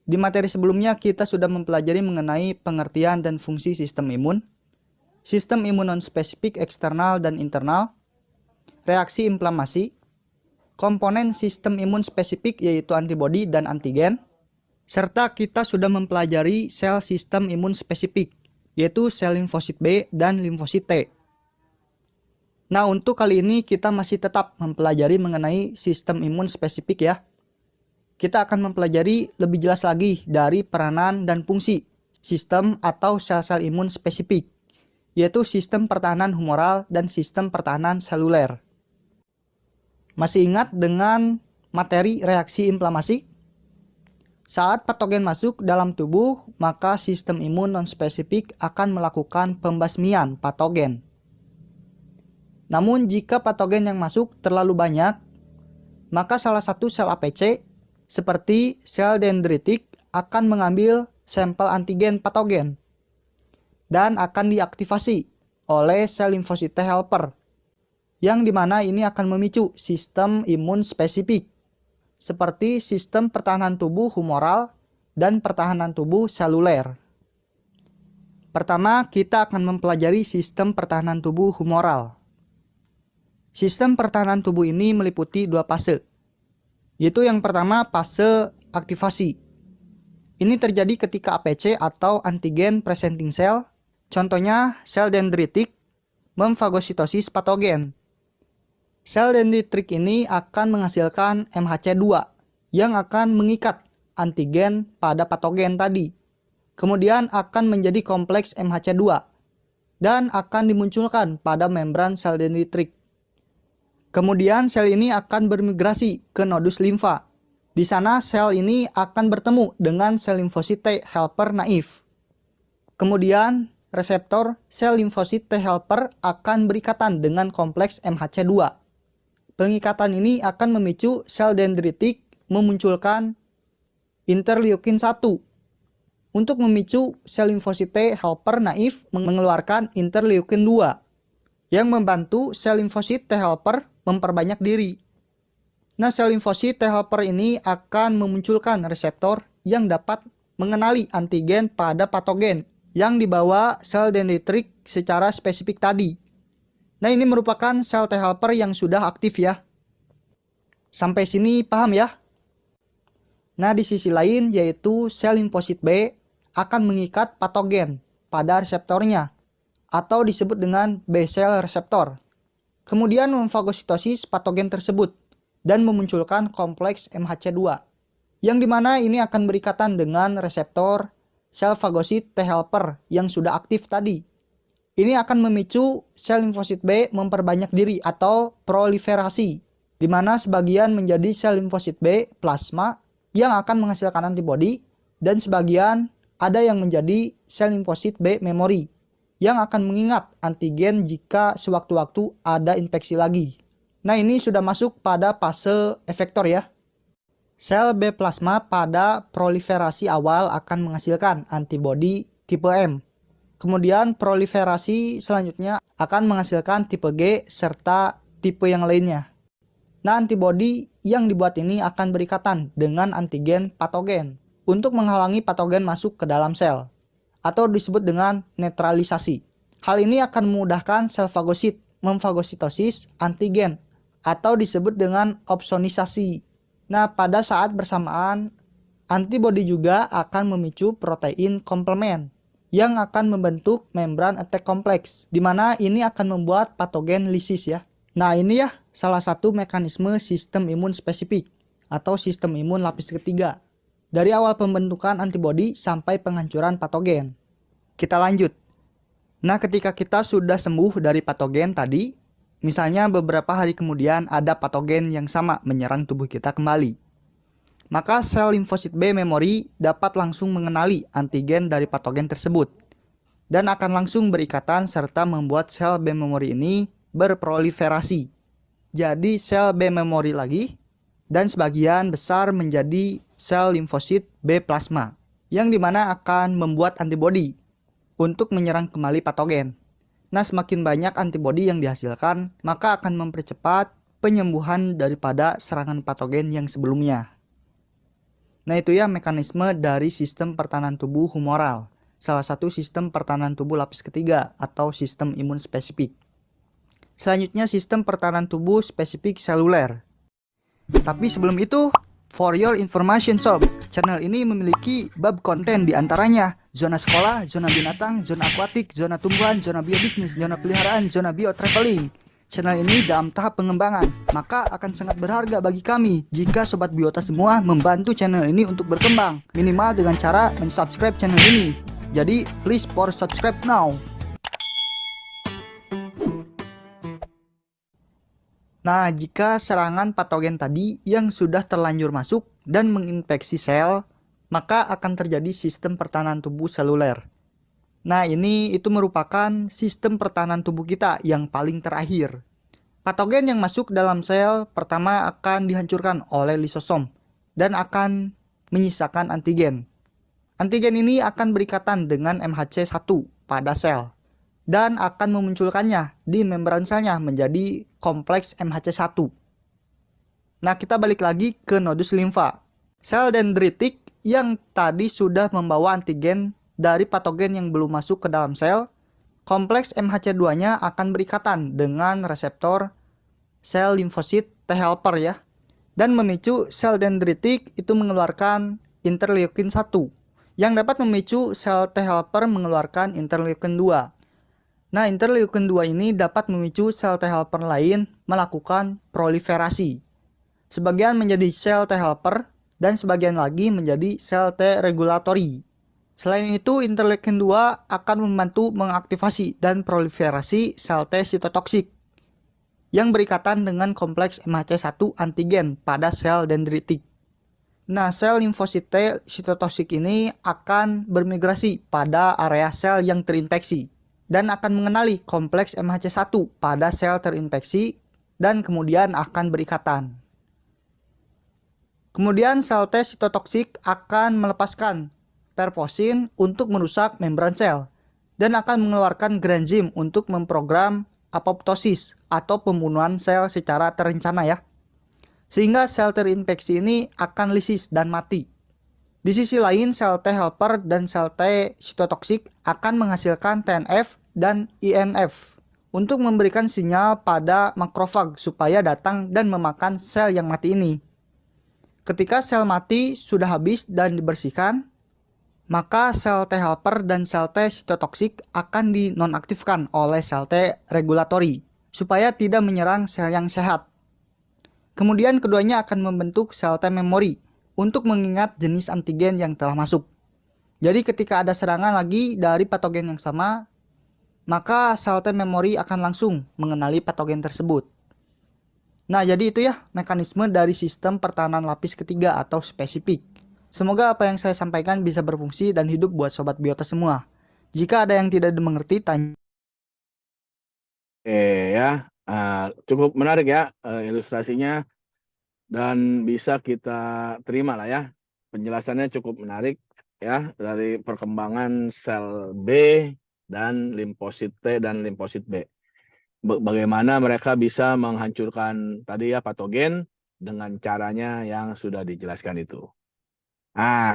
Di materi sebelumnya kita sudah mempelajari mengenai pengertian dan fungsi sistem imun, sistem imun non-spesifik eksternal dan internal, reaksi inflamasi, komponen sistem imun spesifik yaitu antibodi dan antigen, serta kita sudah mempelajari sel sistem imun spesifik yaitu sel limfosit B dan limfosit T. Nah, untuk kali ini kita masih tetap mempelajari mengenai sistem imun spesifik ya. Kita akan mempelajari lebih jelas lagi dari peranan dan fungsi sistem atau sel-sel imun spesifik, yaitu sistem pertahanan humoral dan sistem pertahanan seluler. Masih ingat dengan materi reaksi inflamasi? Saat patogen masuk dalam tubuh, maka sistem imun non-spesifik akan melakukan pembasmian patogen. Namun jika patogen yang masuk terlalu banyak, maka salah satu sel APC seperti sel dendritik akan mengambil sampel antigen patogen dan akan diaktifasi oleh sel limfosit T helper, yang dimana ini akan memicu sistem imun spesifik seperti sistem pertahanan tubuh humoral dan pertahanan tubuh seluler. Pertama, kita akan mempelajari sistem pertahanan tubuh humoral. Sistem pertahanan tubuh ini meliputi dua fase, yaitu yang pertama fase aktivasi. Ini terjadi ketika APC atau antigen presenting cell, contohnya sel dendritik, memfagositosis patogen. Sel dendritik ini akan menghasilkan MHC2 yang akan mengikat antigen pada patogen tadi. Kemudian akan menjadi kompleks MHC2 dan akan dimunculkan pada membran sel dendritik. Kemudian sel ini akan bermigrasi ke nodus limfa. Di sana sel ini akan bertemu dengan sel limfosit T helper naif. Kemudian reseptor sel limfosit T helper akan berikatan dengan kompleks MHC2. Pengikatan ini akan memicu sel dendritik memunculkan interleukin 1 untuk memicu sel limfosit T helper naif mengeluarkan interleukin 2 yang membantu sel limfosit T helper memperbanyak diri. Nah, sel limfosit T helper ini akan memunculkan reseptor yang dapat mengenali antigen pada patogen yang dibawa sel dendritik secara spesifik tadi. Nah, ini merupakan sel T helper yang sudah aktif ya. Sampai sini paham ya? Nah, di sisi lain yaitu sel limfosit B akan mengikat patogen pada reseptornya atau disebut dengan B cell reseptor. Kemudian memfagositosis patogen tersebut dan memunculkan kompleks MHC2, yang dimana ini akan berikatan dengan reseptor sel fagosit T helper yang sudah aktif tadi. Ini akan memicu sel limfosit B memperbanyak diri atau proliferasi, di mana sebagian menjadi sel limfosit B plasma yang akan menghasilkan antibodi, dan sebagian ada yang menjadi sel limfosit B memori yang akan mengingat antigen jika sewaktu-waktu ada infeksi lagi. Nah, ini sudah masuk pada fase efektor ya. Sel B plasma pada proliferasi awal akan menghasilkan antibodi tipe M. Kemudian proliferasi selanjutnya akan menghasilkan tipe G serta tipe yang lainnya. Nah, antibodi yang dibuat ini akan berikatan dengan antigen patogen untuk menghalangi patogen masuk ke dalam sel, atau disebut dengan netralisasi. Hal ini akan memudahkan sel fagosit memfagositosis antigen atau disebut dengan opsonisasi. Nah, pada saat bersamaan, antibodi juga akan memicu protein komplement yang akan membentuk membran attack complex, di mana ini akan membuat patogen lisis ya. Nah, ini ya salah satu mekanisme sistem imun spesifik atau sistem imun lapis ketiga. Dari awal pembentukan antibodi sampai penghancuran patogen. Kita lanjut. Nah, ketika kita sudah sembuh dari patogen tadi, misalnya beberapa hari kemudian ada patogen yang sama menyerang tubuh kita kembali, maka sel limfosit B memori dapat langsung mengenali antigen dari patogen tersebut dan akan langsung berikatan serta membuat sel B memori ini berproliferasi. Jadi sel B memori lagi, dan sebagian besar menjadi sel limfosit B plasma yang dimana akan membuat antibodi untuk menyerang kembali patogen. Nah, semakin banyak antibodi yang dihasilkan, maka akan mempercepat penyembuhan daripada serangan patogen yang sebelumnya. Nah, itu ya mekanisme dari sistem pertahanan tubuh humoral, salah satu sistem pertahanan tubuh lapis ketiga atau sistem imun spesifik. Selanjutnya sistem pertahanan tubuh spesifik seluler. Tapi sebelum itu, for your information sob, channel ini memiliki bab konten diantaranya zona sekolah, zona binatang, zona akuatik, zona tumbuhan, zona biobisnis, zona peliharaan, zona biotraveling. channel ini dalam tahap pengembangan, maka akan sangat berharga bagi kami jika Sobat Biota semua membantu channel ini untuk berkembang, minimal dengan cara mensubscribe channel ini. Jadi, please for subscribe now. Nah, jika serangan patogen tadi yang sudah terlanjur masuk dan menginfeksi sel, maka akan terjadi sistem pertahanan tubuh seluler. Nah, itu merupakan sistem pertahanan tubuh kita yang paling terakhir. Patogen yang masuk dalam sel pertama akan dihancurkan oleh lisosom dan akan menyisakan antigen. Antigen ini akan berikatan dengan MHC1 pada sel dan akan memunculkannya di membran selnya menjadi kompleks MHC1. Nah, kita balik lagi ke nodus limfa. Sel dendritik yang tadi sudah membawa antigen dari patogen yang belum masuk ke dalam sel, kompleks MHC2-nya akan berikatan dengan reseptor sel limfosit T helper ya, dan memicu sel dendritik itu mengeluarkan interleukin 1 yang dapat memicu sel T helper mengeluarkan interleukin 2. Nah, interleukin 2 ini dapat memicu sel T helper lain melakukan proliferasi. Sebagian menjadi sel T helper dan sebagian lagi menjadi sel T regulatory. Selain itu, interleukin 2 akan membantu mengaktifasi dan proliferasi sel T sitotoksik yang berikatan dengan kompleks MHC1 antigen pada sel dendritik. Nah, sel limfosit T sitotoksik ini akan bermigrasi pada area sel yang terinfeksi dan akan mengenali kompleks MHC1 pada sel terinfeksi dan kemudian akan berikatan. Kemudian sel T sitotoksik akan melepaskan perfosin untuk merusak membran sel dan akan mengeluarkan granzim untuk memprogram apoptosis atau pembunuhan sel secara terencana ya. Sehingga sel terinfeksi ini akan lisis dan mati. Di sisi lain, sel T helper dan sel T sitotoksik akan menghasilkan TNF dan INF untuk memberikan sinyal pada makrofag supaya datang dan memakan sel yang mati ini. Ketika sel mati sudah habis dan dibersihkan, maka sel T helper dan sel T sitotoksik akan dinonaktifkan oleh sel T regulatory supaya tidak menyerang sel yang sehat. Kemudian keduanya akan membentuk sel T memory untuk mengingat jenis antigen yang telah masuk. Jadi ketika ada serangan lagi dari patogen yang sama, maka sel T memory akan langsung mengenali patogen tersebut. Nah, jadi itu ya mekanisme dari sistem pertahanan lapis ketiga atau spesifik. Semoga apa yang saya sampaikan bisa berfungsi dan hidup buat Sobat Biota semua. Jika ada yang tidak dimengerti, tanya. Ya, cukup menarik ya ilustrasinya dan bisa kita terima lah ya. Penjelasannya cukup menarik ya dari perkembangan sel B dan limfosit T dan limfosit B. Bagaimana mereka bisa menghancurkan tadi ya patogen dengan caranya yang sudah dijelaskan itu.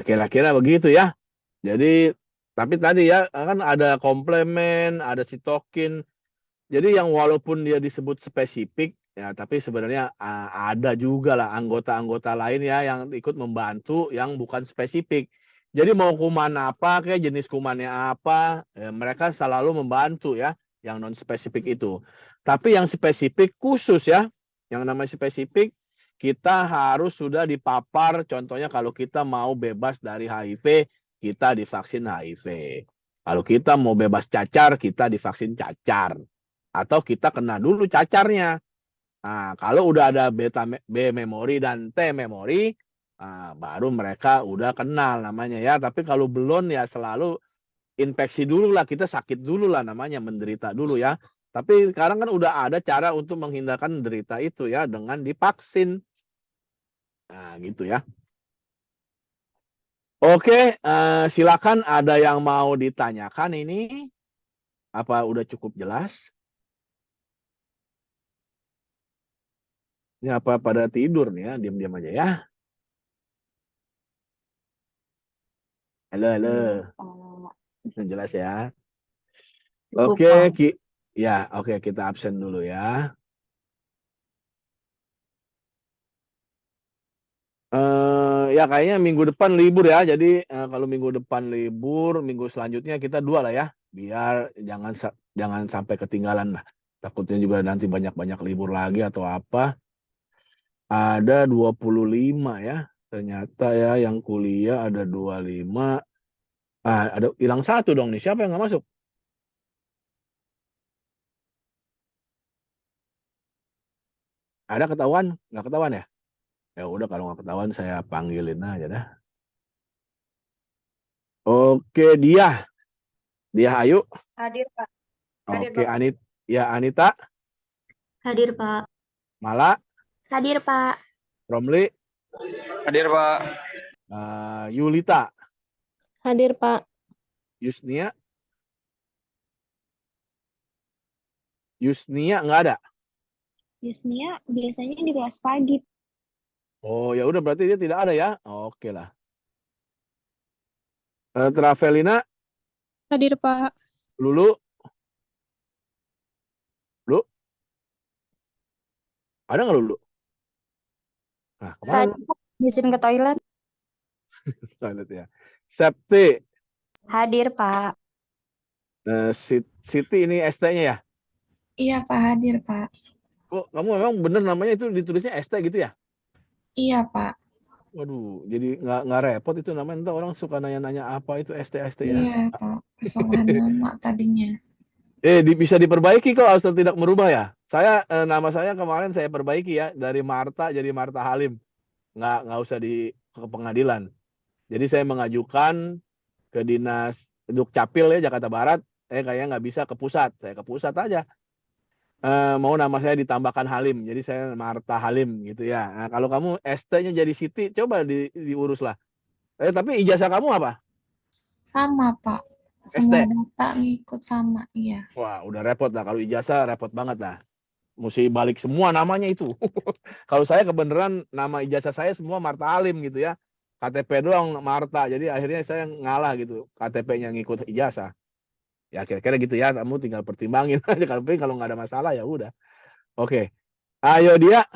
Kira-kira begitu ya. Jadi, tapi tadi ya kan ada komplemen, ada sitokin. Jadi yang walaupun dia disebut spesifik, ya tapi sebenarnya ada juga lah anggota-anggota lain ya yang ikut membantu yang bukan spesifik. Jadi mau kuman apa, kayak jenis kumannya apa, mereka selalu membantu ya yang non spesifik itu. Tapi yang spesifik khusus ya, yang namanya spesifik, kita harus sudah dipapar, contohnya kalau kita mau bebas dari HIV, kita divaksin HIV. Kalau kita mau bebas cacar, kita divaksin cacar. Atau kita kena dulu cacarnya. Nah, kalau udah ada beta B memori dan T memori, baru mereka udah kenal namanya ya. Tapi kalau belum ya selalu infeksi dulu lah, kita sakit dulu lah namanya, menderita dulu ya. Tapi sekarang kan udah ada cara untuk menghindarkan menderita itu ya dengan divaksin. Nah, gitu ya. Oke, silakan ada yang mau ditanyakan ini? Apa udah cukup jelas? Ini apa pada tidur nih ya? Diam-diam aja ya. Halo. Jelas ya. Oke, oke kita absen dulu ya. Ya kayaknya minggu depan libur ya. Jadi kalau minggu depan libur, minggu selanjutnya kita 2 lah ya. Biar jangan sampai ketinggalan lah. Takutnya juga nanti banyak-banyak libur lagi atau apa. Ada 25 ya. Ternyata ya yang kuliah ada 25. Ada hilang satu dong nih. Siapa yang nggak masuk? Ada ketahuan? Nggak ketahuan ya? Ya udah kalau nggak ketahuan saya panggilin aja dah. Oke, dia ayo. Hadir, Pak. Hadir, Oke, Bapak. Anita, Hadir, Pak. Mala, Hadir, Pak. Romli, Hadir, Pak. Yulita, Hadir, Pak. Yusnia nggak ada. Yusnia biasanya di kelas pagi. Oh ya udah berarti dia tidak ada ya. Oke lah. Travelina, Hadir, Pak. Lulu, ada nggak Lulu? Nah, kemana Lulu? Izin ke toilet. Toilet ya. Septi, Hadir, Pak. Siti ini ST-nya ya? Iya, Pak. Hadir, Pak. Kok kamu memang bener namanya itu ditulisnya ST gitu ya? Iya, Pak. Waduh, jadi nggak repot itu namanya. Entah orang suka nanya-nanya apa itu ST ya. Iya, Pak. Kesalahan nama tadinya. Bisa diperbaiki kok asal tidak merubah ya. Nama saya kemarin saya perbaiki ya dari Marta jadi Marta Halim. Nggak usah ke pengadilan. Jadi saya mengajukan ke Dinas Dukcapil ya Jakarta Barat. Kayaknya nggak bisa ke pusat. Saya ke pusat aja. Mau nama saya ditambahkan Halim. Jadi saya Marta Halim gitu ya. Nah, kalau kamu ST-nya jadi Siti, coba diurus lah. Tapi ijazah kamu apa? Sama, Pak. Semua data ngikut sama. Iya. Wah, udah repot lah. Kalau ijazah repot banget lah. Mesti balik semua namanya itu. Kalau saya kebenaran nama ijazah saya semua Marta Halim gitu ya. KTP doang Marta. Jadi akhirnya saya ngalah gitu. KTP-nya ngikut ijazah. Ya kira-kira gitu ya. Kamu tinggal pertimbangin aja. Kalau nggak ada masalah ya udah. Oke. Ayo dia.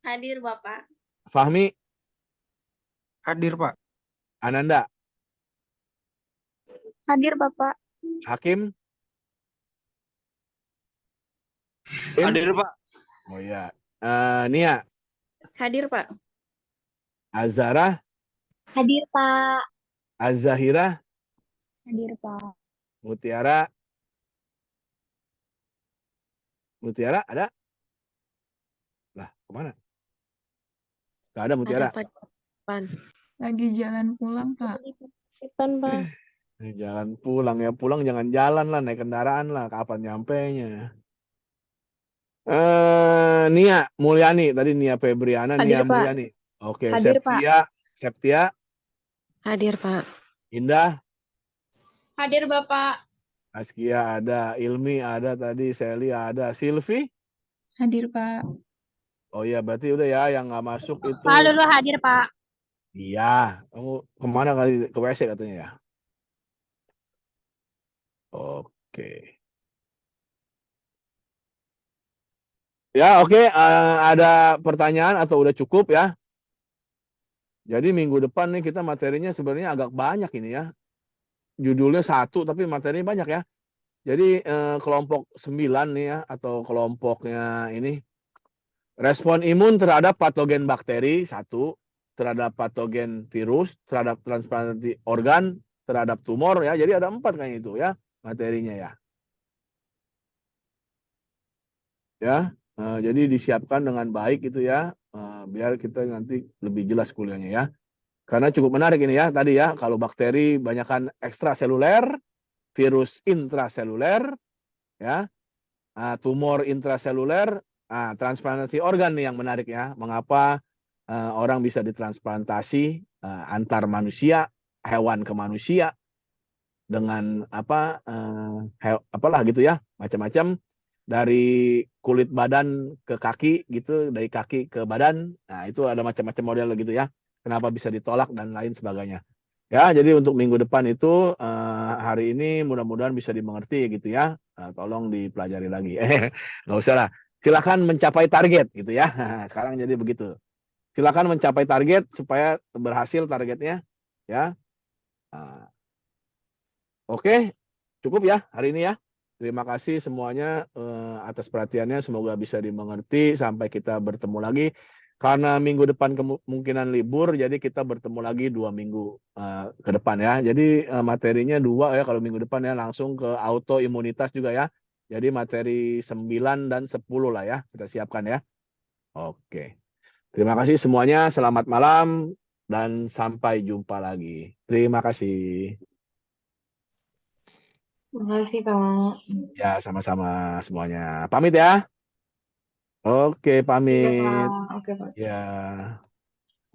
Hadir, Bapak. Fahmi, Hadir, Pak. Ananda, Hadir, Bapak. Hakim, Hadir, Pak. oh ya, Nia, Hadir, Pak. Azara, Hadir, Pak. Azahira, Hadir, Pak. Mutiara ada? Lah, kemana? Gak ada Mutiara. Ada, Pak. Lagi jalan pulang, Pak. Depan, Pak. Jangan pulang ya, pulang jangan jalan lah, naik kendaraan lah, kapan nyampenya. Nia Mulyani, tadi Nia Febriana, Hadir, Nia Pak. Mulyani. Oke, Hadir, Pak. Septia, Hadir, Pak. Indah, Hadir, Bapak. Askia ada, Ilmi ada tadi, Sally ada, Silvi. Hadir, Pak. Oh iya, berarti udah ya yang nggak masuk itu. Pak dulu hadir, Pak. Iya, kamu kemana kali ke WC katanya ya? Oke. Ya oke, ada pertanyaan atau udah cukup ya? Jadi minggu depan nih kita materinya sebenarnya agak banyak ini ya. Judulnya 1 tapi materinya banyak ya. Jadi kelompok 9 nih ya atau kelompoknya ini respon imun terhadap patogen bakteri 1, terhadap patogen virus, terhadap transplantasi organ, terhadap tumor ya. Jadi ada 4 kayaknya itu ya materinya ya. Ya, jadi disiapkan dengan baik itu ya, biar kita nanti lebih jelas kuliahnya ya. Karena cukup menarik ini ya tadi ya, kalau bakteri banyakkan ekstraseluler, virus intraseluler, ya, tumor intraseluler, transplantasi organ nih yang menarik ya. Mengapa orang bisa ditransplantasi antar manusia, hewan ke manusia dengan apalah gitu ya, macam-macam dari kulit badan ke kaki gitu, dari kaki ke badan. Nah, itu ada macam-macam model gitu ya. Kenapa bisa ditolak dan lain sebagainya. Ya, jadi untuk minggu depan itu hari ini mudah-mudahan bisa dimengerti gitu ya. Tolong dipelajari lagi. Nggak usah lah. Silakan mencapai target gitu ya. Sekarang jadi begitu. Silakan mencapai target supaya berhasil targetnya ya. Oke, cukup ya hari ini ya. Terima kasih semuanya atas perhatiannya. Semoga bisa dimengerti. Sampai kita bertemu lagi. Karena minggu depan kemungkinan libur, jadi kita bertemu lagi 2 minggu ke depan ya. Jadi materinya 2 ya kalau minggu depan ya, langsung ke autoimunitas juga ya. Jadi materi 9 dan 10 lah ya, kita siapkan ya. Oke. Terima kasih semuanya, selamat malam dan sampai jumpa lagi. Terima kasih. Terima kasih, Pak. Ya, sama-sama semuanya. Pamit ya. Oke, Iya, pamit. Pak. Oke, Pak. Ya.